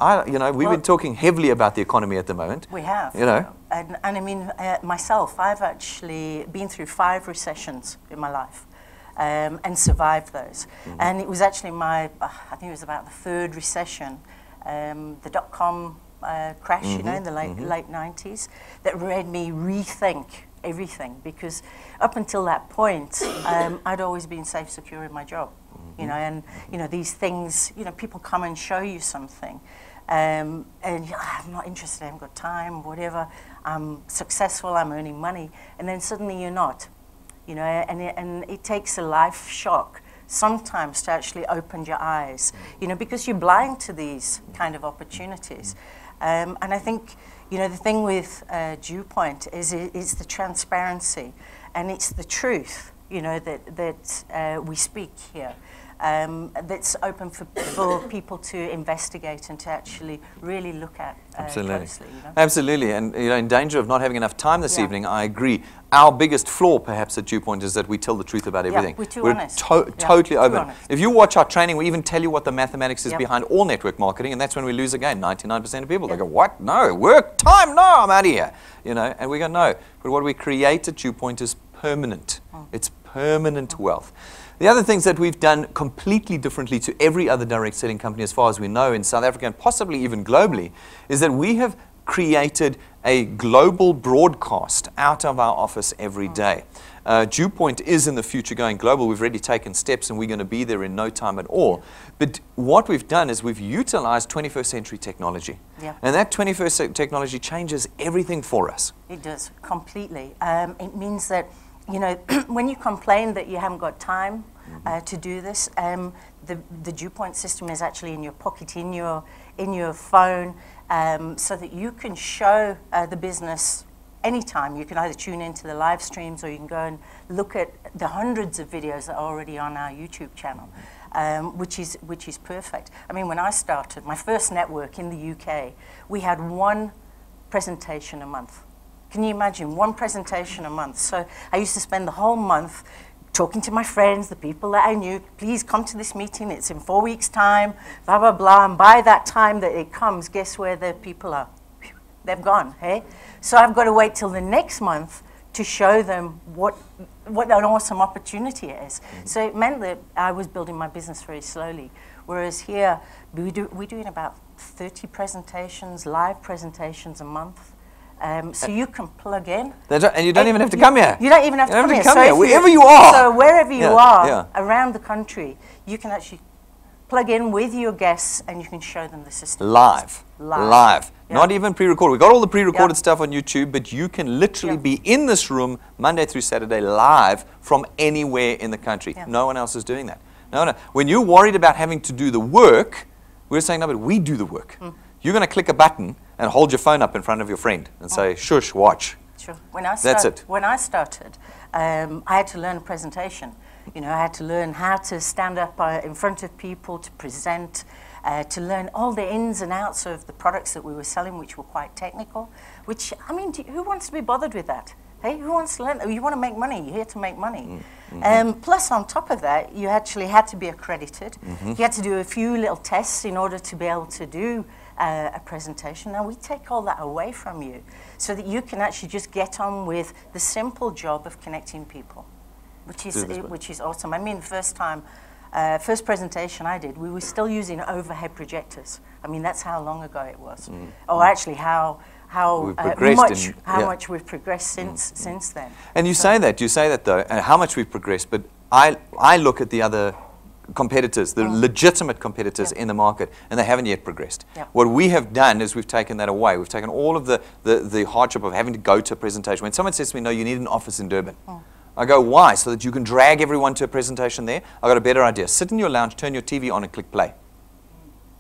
we've been talking heavily about the economy at the moment. We have. And I mean, myself, I've actually been through 5 recessions in my life and survived those. And it was actually I think it was about the 3rd recession, the dot-com crash, in the late 90s, that made me rethink everything. Because up until that point, I'd always been safe, secure in my job. And these things, people come and show you something, and I'm not interested, I haven't got time, whatever. I'm successful, I'm earning money, and then suddenly you're not, and it takes a life shock sometimes to actually open your eyes, because you're blind to these kind of opportunities. And I think, the thing with DuePoint is it's the transparency, and it's the truth, that we speak here. That's open for people to investigate and to actually really look at closely. Absolutely, and in danger of not having enough time this evening, I agree. Our biggest flaw, perhaps, at DuePoint is that we tell the truth about everything. We're too honest. Totally open. If you watch our training, we even tell you what the mathematics is behind all network marketing, and that's when we lose again. 99% of people, they go, what? No, work, time, no, I'm out of here. And we go, no. But what we create at DuePoint is permanent. It's permanent wealth. The other things that we've done completely differently to every other direct selling company, as far as we know, in South Africa and possibly even globally, is that we have created a global broadcast out of our office every day. DuePoint is in the future going global. We've already taken steps and we're going to be there in no time at all. But what we've done is we've utilized 21st century technology. And that 21st century technology changes everything for us. It does, completely. It means that when you complain that you haven't got time to do this, the DuePoint system is actually in your pocket, in your phone, so that you can show the business anytime. You can either tune into the live streams or you can go and look at the hundreds of videos that are already on our YouTube channel, which is perfect. I mean, when I started my first network in the UK, we had 1 presentation a month. Can you imagine 1 presentation a month? So I used to spend the whole month talking to my friends, the people that I knew, please come to this meeting, it's in 4 weeks' time, blah, blah, blah. And by that time that it comes, guess where the people are? They've gone, hey? So I've got to wait till the next month to show them what what an awesome opportunity it is. So it meant that I was building my business very slowly, whereas here we're doing about 30 presentations, live presentations a month. So you can plug in. And you don't even have to come here. You don't even have to come here. So wherever you are. So wherever you are around the country, you can actually plug in with your guests and you can show them the system. Live. Yeah. Not even pre-recorded. We've got all the pre-recorded stuff on YouTube, but you can literally be in this room Monday through Saturday live from anywhere in the country. No one else is doing that. No. When you're worried about having to do the work, we're saying, no, but we do the work. You're going to click a button and hold your phone up in front of your friend and say, shush, watch. Sure. That's it. When I started, I had to learn a presentation. You know, I had to learn how to stand up in front of people, to present, to learn all the ins and outs of the products that we were selling, which were quite technical, which, I mean, who wants to be bothered with that? Hey, who wants to learn? You want to make money. You're here to make money. Plus, on top of that, you actually had to be accredited. You had to do a few little tests in order to be able to do a presentation. Now, we take all that away from you so that you can actually just get on with the simple job of connecting people, which is awesome. I mean, the first presentation I did, we were still using overhead projectors. I mean, that's how long ago it was. Or actually how much we've progressed since then. And you say that though, how much we've progressed, but I look at the other competitors, the legitimate competitors in the market, and they haven't yet progressed. What we have done is we've taken that away. We've taken all of the hardship of having to go to a presentation. When someone says to me, no, you need an office in Durban, I go, why? So that you can drag everyone to a presentation there? I've got a better idea. Sit in your lounge, turn your TV on and click play.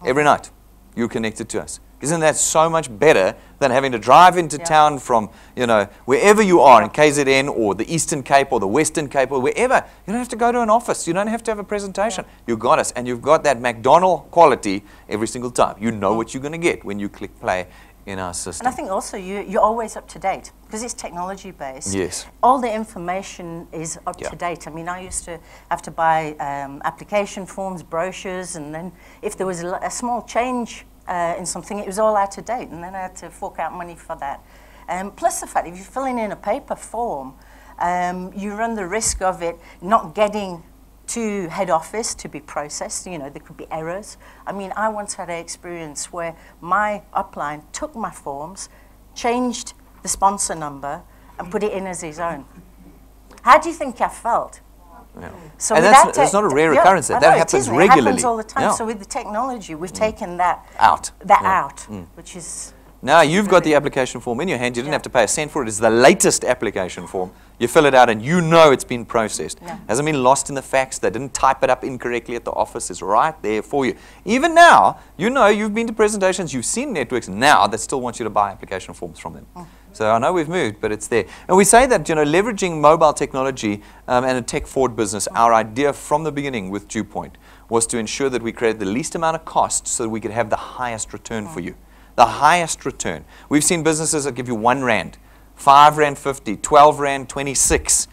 Every night, you're connected to us. Isn't that so much better than having to drive into town from, you know, wherever you are in KZN or the Eastern Cape or the Western Cape or wherever? You don't have to go to an office. You don't have to have a presentation. You've got us. And you've got that McDonald's quality every single time. You know what you're going to get when you click play in our system. And I think also you're always up to date because it's technology based. Yes. All the information is up to date. I mean, I used to have to buy application forms, brochures, and then if there was a small change in something, it was all out of date, and then I had to fork out money for that. Plus the fact, if you're filling in a paper form, you run the risk of it not getting to head office to be processed. You know, there could be errors. I mean, I once had an experience where my upline took my forms, changed the sponsor number, and put it in as his own. How do you think I felt? So and that's not a rare occurrence. That happens regularly. It happens all the time. So with the technology, we've taken that out, which is... Now you've got the application form in your hand. You didn't have to pay a cent for it. It's the latest application form. You fill it out and you know it's been processed. Hasn't been lost in the fax. They didn't type it up incorrectly at the office. It's right there for you. Even now, you know you've been to presentations. You've seen networks now that still want you to buy application forms from them. So I know we've moved, but it's there. And we say that, you know, leveraging mobile technology and a tech-forward business, our idea from the beginning with DuePoint was to ensure that we created the least amount of cost so that we could have the highest return for you. The highest return. We've seen businesses that give you R1, 5 Rand 50, 12 Rand 26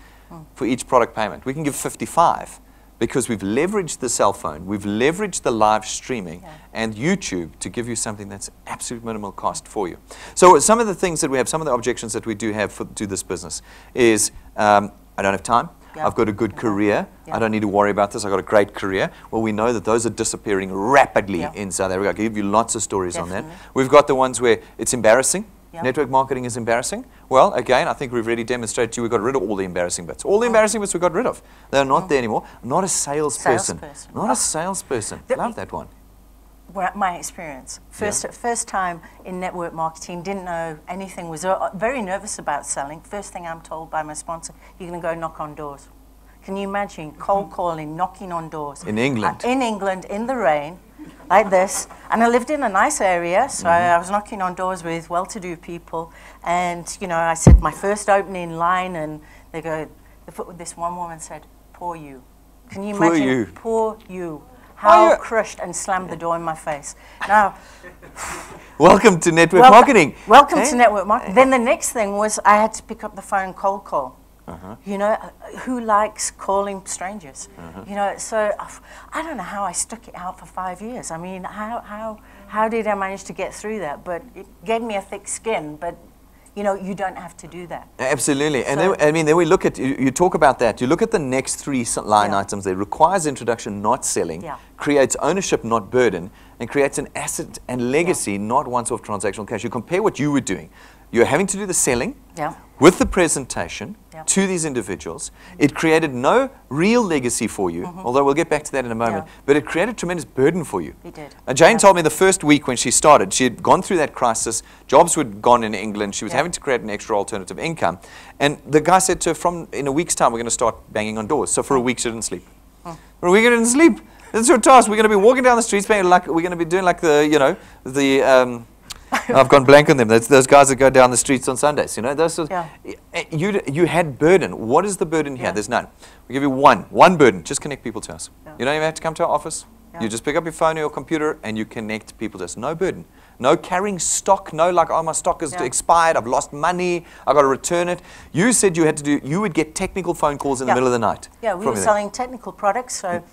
for each product payment. We can give 55 because we've leveraged the cell phone, we've leveraged the live streaming and YouTube to give you something that's absolute minimal cost for you. So some of the things that we have, some of the objections that we do have to this business is I don't have time. I've got a good career. I don't need to worry about this. I've got a great career. Well, we know that those are disappearing rapidly in South Africa. I can give you lots of stories on that. We've got the ones where it's embarrassing. Network marketing is embarrassing. Well, again, I think we've really demonstrated to you we got rid of all the embarrassing bits. All the embarrassing bits we got rid of. They're not there anymore. Not a salesperson. Not a salesperson. Love that one. Well, my experience. First time in network marketing, didn't know anything, was very nervous about selling. First thing I'm told by my sponsor, you're going to go knock on doors. Can you imagine cold calling, knocking on doors? In England. In England, in the rain, like this. And I lived in a nice area, so I was knocking on doors with well-to-do people. And, you know, I said my first opening line, and they go, this one woman said, poor you. Can you imagine? Poor you. Poor you. How crushed, and slammed the door in my face. Now, welcome to network marketing. Welcome to network marketing. Then the next thing was I had to pick up the phone and cold call. You know, who likes calling strangers? You know, so I don't know how I stuck it out for 5 years. I mean, how did I manage to get through that? But it gave me a thick skin. But you know, you don't have to do that. Absolutely. And then, I mean, then we look at, you talk about that, you look at the next three line items there. Requires introduction, not selling. Creates ownership, not burden. And creates an asset and legacy, not once-off transactional cash. You compare what you were doing. You're having to do the selling with the presentation to these individuals. It created no real legacy for you, although we'll get back to that in a moment, but it created tremendous burden for you. It did. Jane told me the first week when she started, she had gone through that crisis, jobs were gone in England, she was having to create an extra alternative income, and the guy said to her, in a week's time, we're going to start banging on doors. So for a week, she didn't sleep. For a week, she didn't sleep. That's your task. We're going to be walking down the streets, like we're going to be doing like the, you know, the... I've gone blank on them. That's those guys that go down the streets on Sundays. You know, those. You had burden. What is the burden here? There's none. We give you one burden. Just connect people to us. You don't even have to come to our office. You just pick up your phone or your computer and you connect people to us. No burden. No carrying stock. No like, oh, my stock is expired. I've lost money. I've got to return it. You said you had to do. You would get technical phone calls in the middle of the night. Yeah, we were selling technical products, so.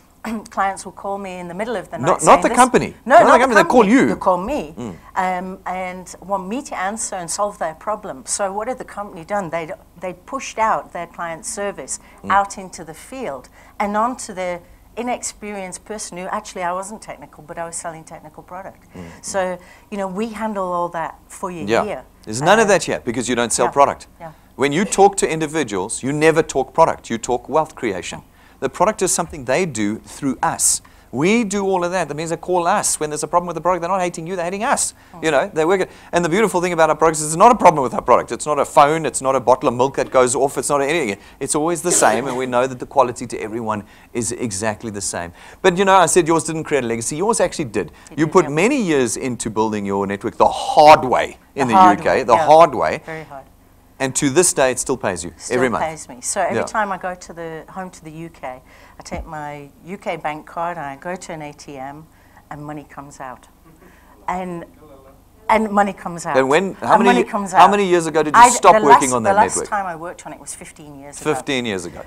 Clients will call me in the middle of the night. Not the company. No, not the company. They call you. They call me and want me to answer and solve their problem. So what had the company done? They pushed out their client service out into the field and onto the inexperienced person who actually, I wasn't technical, but I was selling technical product. So, you know, we handle all that for you here. There's none of that here because you don't sell product. When you talk to individuals, you never talk product. You talk wealth creation. The product is something they do through us. We do all of that. That means they call us. When there's a problem with the product, they're not hating you, they're hating us. You know, they work it. And the beautiful thing about our products is it's not a problem with our product. It's not a phone. It's not a bottle of milk that goes off. It's not anything. It's always the same, and we know that the quality to everyone is exactly the same. But, you know, I said yours didn't create a legacy. Yours actually did. You put many years into building your network the hard way in the UK, the hard way. Very hard. And to this day, it still pays you every month. Still pays me. So every time I go to home to the UK, I take my UK bank card and I go to an ATM, and money comes out, and money comes out. And how many years ago did you stop working on that network? The last time I worked on it was 15 years ago. 15 years ago.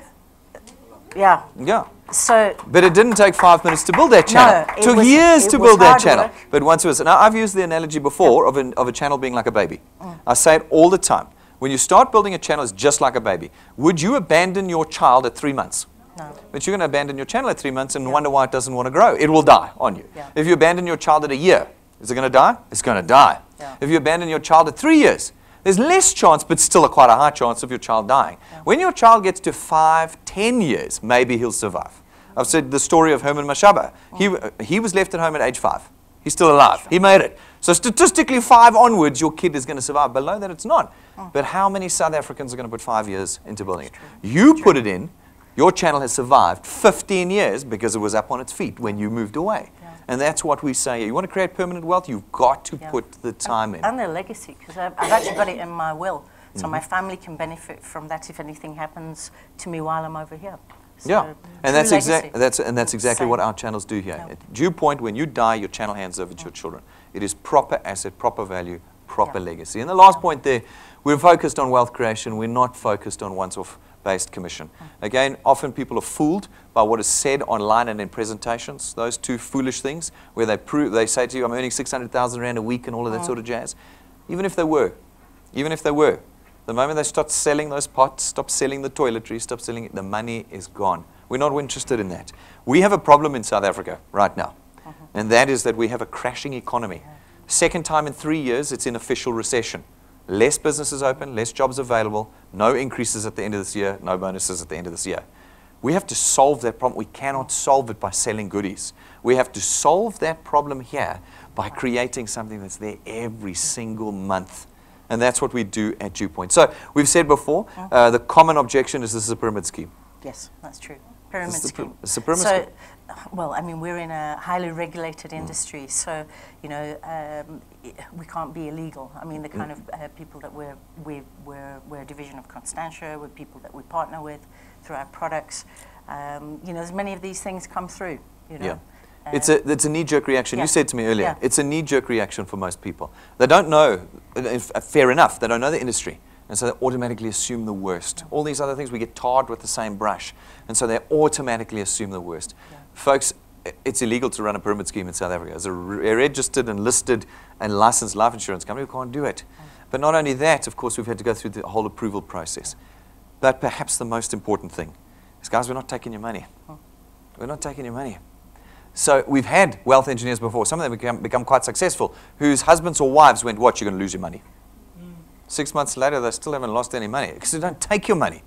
Yeah. Yeah. So, but it didn't take 5 minutes to build that channel. It took years to build that channel. But once it was, now I've used the analogy before of a channel being like a baby. I say it all the time. When you start building a channel, it's just like a baby. Would you abandon your child at 3 months? No. But you're going to abandon your channel at 3 months and wonder why it doesn't want to grow. It will die on you. If you abandon your child at a year, is it going to die? It's going to die. If you abandon your child at 3 years, there's less chance, but still quite a high chance of your child dying. When your child gets to 5, 10 years, maybe he'll survive. I've said the story of Herman Mashaba. He was left at home at age 5. He's still alive. He made it. So statistically, 5 onwards, your kid is going to survive. Below that, it's not. But how many South Africans are going to put 5 years into building it? You put it in. Your channel has survived 15 years because it was up on its feet when you moved away. And that's what we say. You want to create permanent wealth, you've got to put the time in. And the legacy, because I've actually got it in my will. So my family can benefit from that if anything happens to me while I'm over here. So and that's exactly what our channels do here. At DuePoint, when you die, your channel hands over to your children. It is proper asset, proper value, proper legacy. And the last point there, we're focused on wealth creation. We're not focused on once-off based commission. Again, often people are fooled by what is said online and in presentations. Those two foolish things where they say to you, I'm earning 600,000 Rand a week and all of that sort of jazz. Even if they were, the moment they start selling those pots, stop selling the toiletries, stop selling it, the money is gone. We're not interested in that. We have a problem in South Africa right now, and that is that we have a crashing economy. Second time in 3 years, it's in official recession. Less businesses open, less jobs available, no increases at the end of this year, no bonuses at the end of this year. We have to solve that problem. We cannot solve it by selling goodies. We have to solve that problem here by creating something that's there every single month. And that's what we do at DuePoint. So we've said before, the common objection is this is a pyramid scheme. Yes, that's true. Pyramid scheme. It's a pyramid scheme. Well, I mean, we're in a highly regulated industry, so, you know, we can't be illegal. I mean, the kind of people that we're a division of Constantia, we're people that we partner with through our products. You know, as many of these things come through, you know. It's a knee-jerk reaction. You said to me earlier, it's a knee-jerk reaction for most people. They don't know, fair enough, they don't know the industry. And so they automatically assume the worst. All these other things, we get tarred with the same brush. And so they automatically assume the worst. Folks, it's illegal to run a pyramid scheme in South Africa. As a registered and listed and licensed life insurance company, we can't do it. But not only that, of course, we've had to go through the whole approval process. But perhaps the most important thing is, guys, we're not taking your money. We're not taking your money. So we've had wealth engineers before. Some of them become quite successful, whose husbands or wives went, "What, you're going to lose your money?" 6 months later, they still haven't lost any money because they don't take your money.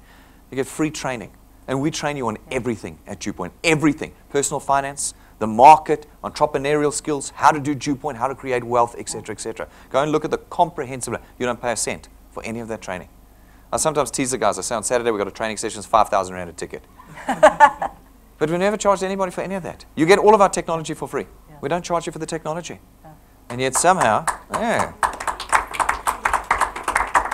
You get free training. And we train you on everything at DuePoint. Everything. Personal finance, the market, entrepreneurial skills, how to do DuePoint, how to create wealth, etc., etc. Go and look at the comprehensive. You don't pay a cent for any of that training. I sometimes tease the guys. I say on Saturday we've got a training session, it's 5,000 Rand a ticket. But we never charged anybody for any of that. You get all of our technology for free. Yeah. We don't charge you for the technology. Yeah. And yet somehow,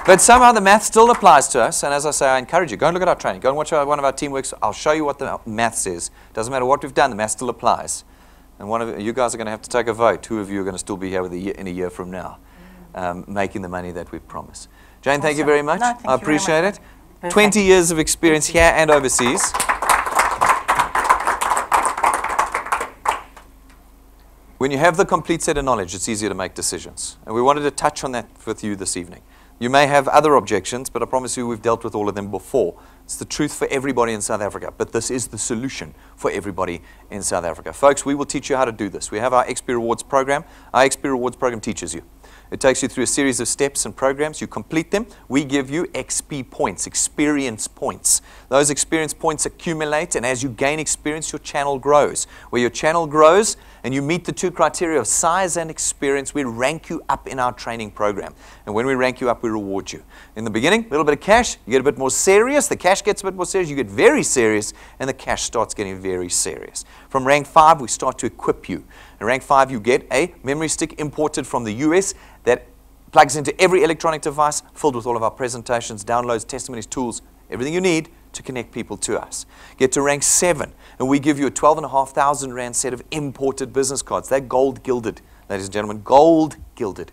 but somehow the math still applies to us. And as I say, I encourage you, go and look at our training. Go and watch one of our team works. I'll show you what the math says. Doesn't matter what we've done, the math still applies. And one of you guys are going to have to take a vote. 2 of you are going to still be here in a year from now, making the money that we promise. Jane, thank you very much. No, I appreciate it. Perfect. 20 years of experience here and overseas. When you have the complete set of knowledge, it's easier to make decisions. And we wanted to touch on that with you this evening. You may have other objections, but I promise you we've dealt with all of them before. It's the truth for everybody in South Africa, but this is the solution for everybody in South Africa. Folks, we will teach you how to do this. We have our XP Rewards program. Our XP Rewards program teaches you. It takes you through a series of steps and programs. You complete them. We give you XP points, experience points. Those experience points accumulate, and as you gain experience, your channel grows. Where your channel grows and you meet the 2 criteria of size and experience, we rank you up in our training program. And when we rank you up, we reward you. In the beginning, a little bit of cash. You get a bit more serious. The cash gets a bit more serious. You get very serious, and the cash starts getting very serious. From rank 5, we start to equip you. In rank 5, you get a memory stick imported from the US that plugs into every electronic device, filled with all of our presentations, downloads, testimonies, tools, everything you need to connect people to us. Get to rank 7, and we give you a 12,500 Rand set of imported business cards. They're gold gilded, ladies and gentlemen, gold gilded.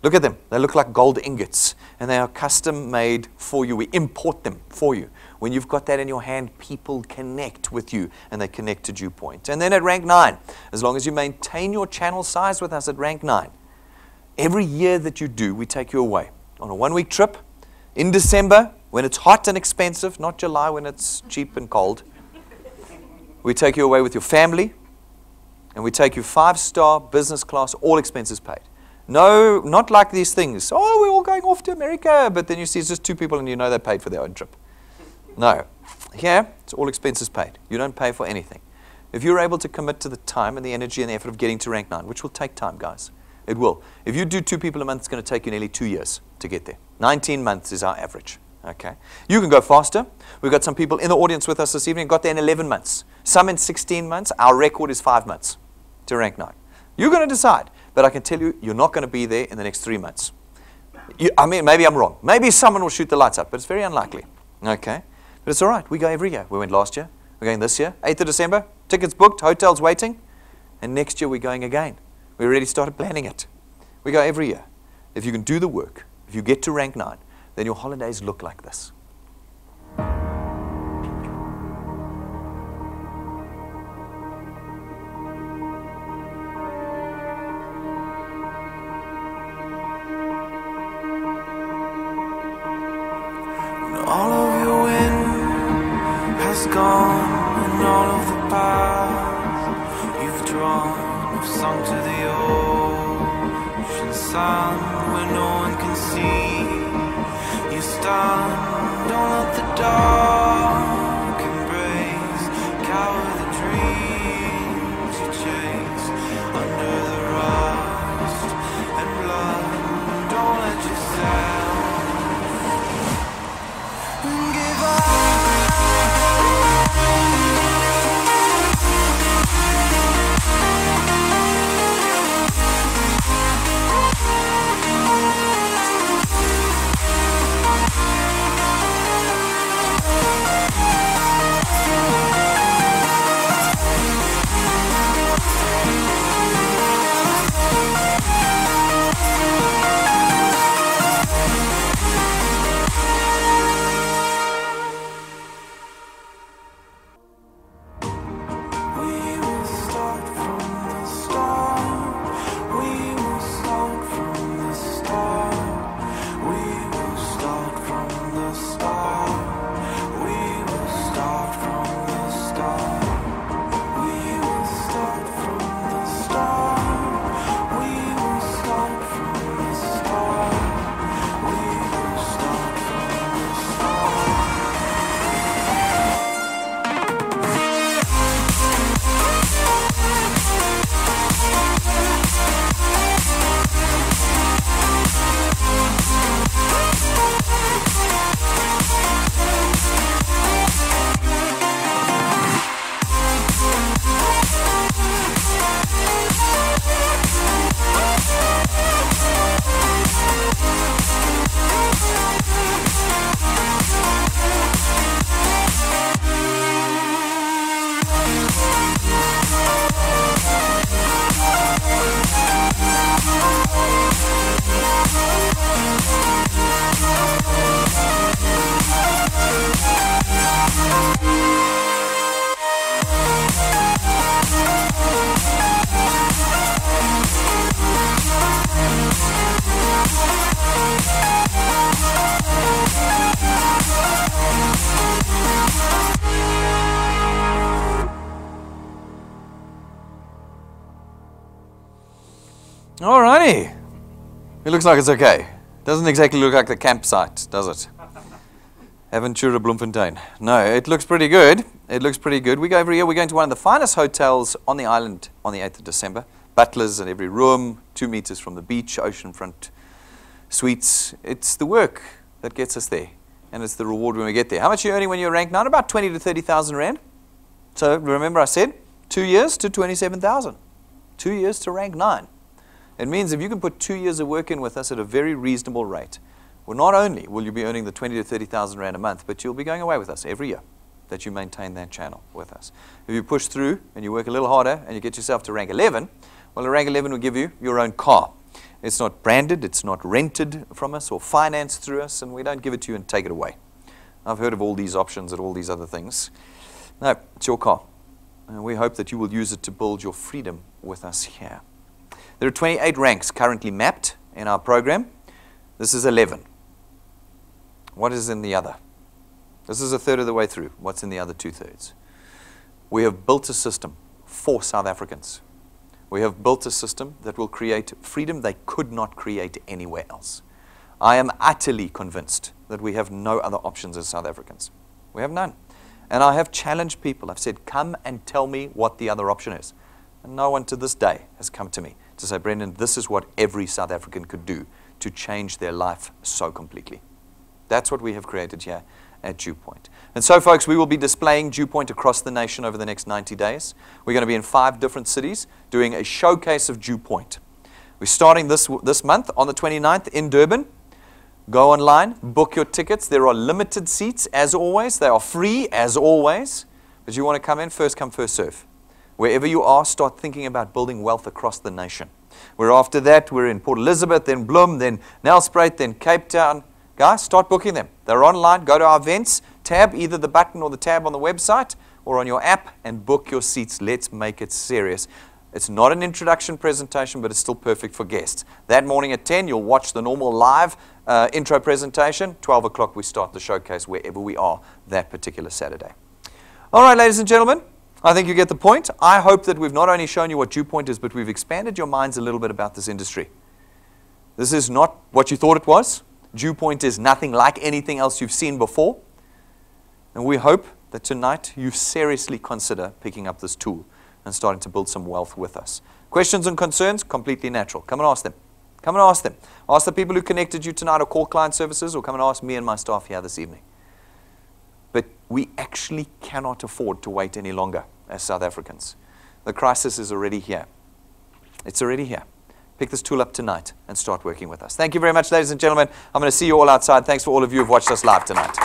Look at them. They look like gold ingots, and they are custom made for you. We import them for you. When you've got that in your hand, people connect with you, and they connect to DuePoint. And then at rank 9, as long as you maintain your channel size with us at rank 9, every year that you do, we take you away on a 1-week trip in December when it's hot and expensive, not July when it's cheap and cold. We take you away with your family, and we take you 5-star business class, all expenses paid. No, not like these things. Oh, we're all going off to America, but then you see it's just 2 people and you know they paid for their own trip. No. Here, it's all expenses paid. You don't pay for anything. If you're able to commit to the time and the energy and the effort of getting to rank 9, which will take time, guys. It will. If you do 2 people a month, it's going to take you nearly 2 years to get there. 19 months is our average. Okay. You can go faster. We've got some people in the audience with us this evening, got there in 11 months. Some in 16 months. Our record is 5 months to rank 9. You're going to decide. But I can tell you, you're not going to be there in the next 3 months. I mean, maybe I'm wrong. Maybe someone will shoot the lights out, but it's very unlikely. Okay? But it's all right. We go every year. We went last year. We're going this year. 8th of December. Tickets booked. Hotels waiting. And next year we're going again. We already started planning it. We go every year. If you can do the work, if you get to rank 9, then your holidays look like this. All of your wind has gone, and all of the paths you've drawn have sunk to the ocean sun where no one can see. You stand, don't let the dark embrace, cower the dreams you chase under the rust and blood. Don't let yourself give up. Johnny! It looks like it's okay. Doesn't exactly look like the campsite, does it? Aventura Bloemfontein. No, it looks pretty good. It looks pretty good. We go every year. We're going to one of the finest hotels on the island on the 8th of December. Butlers in every room, 2 meters from the beach, oceanfront suites. It's the work that gets us there, and it's the reward when we get there. How much are you earning when you're ranked 9? About 20 to 30,000 rand. So remember I said 2 years to 27,000. 2 years to rank 9. It means if you can put 2 years of work in with us at a very reasonable rate, well, not only will you be earning the 20 to 30,000 rand a month, but you'll be going away with us every year that you maintain that channel with us. If you push through and you work a little harder and you get yourself to rank 11, well, a rank 11 will give you your own car. It's not branded, it's not rented from us or financed through us, and we don't give it to you and take it away. I've heard of all these options and all these other things. No, it's your car. And we hope that you will use it to build your freedom with us here. There are 28 ranks currently mapped in our program. This is 11. What is in the other? This is a third of the way through. What's in the other 2/3? We have built a system for South Africans. We have built a system that will create freedom they could not create anywhere else. I am utterly convinced that we have no other options as South Africans. We have none. And I have challenged people. I've said, come and tell me what the other option is. And no one to this day has come to me to say, Brendan, this is what every South African could do to change their life so completely. That's what we have created here at DuePoint. And so, folks, we will be displaying DuePoint across the nation over the next 90 days. We're going to be in 5 different cities doing a showcase of DuePoint. We're starting this month on the 29th in Durban. Go online, book your tickets. There are limited seats, as always. They are free, as always. But you want to come in, first come, first serve. Wherever you are, start thinking about building wealth across the nation. After that, we're in Port Elizabeth, then Bloem, then Nelspruit, then Cape Town. Guys, start booking them. They're online. Go to our events tab, either the button or the tab on the website or on your app, and book your seats. Let's make it serious. It's not an introduction presentation, but it's still perfect for guests. That morning at 10, you'll watch the normal live intro presentation. 12 o'clock, we start the showcase wherever we are that particular Saturday. All right, ladies and gentlemen, I think you get the point. I hope that we've not only shown you what DuePoint is, but we've expanded your minds a little bit about this industry. This is not what you thought it was. DuePoint is nothing like anything else you've seen before. And we hope that tonight you seriously consider picking up this tool and starting to build some wealth with us. Questions and concerns, completely natural. Come and ask them. Come and ask them. Ask the people who connected you tonight or call client services, or come and ask me and my staff here this evening. But we actually cannot afford to wait any longer as South Africans. The crisis is already here. It's already here. Pick this tool up tonight and start working with us. Thank you very much, ladies and gentlemen. I'm going to see you all outside. Thanks for all of you who've watched us live tonight.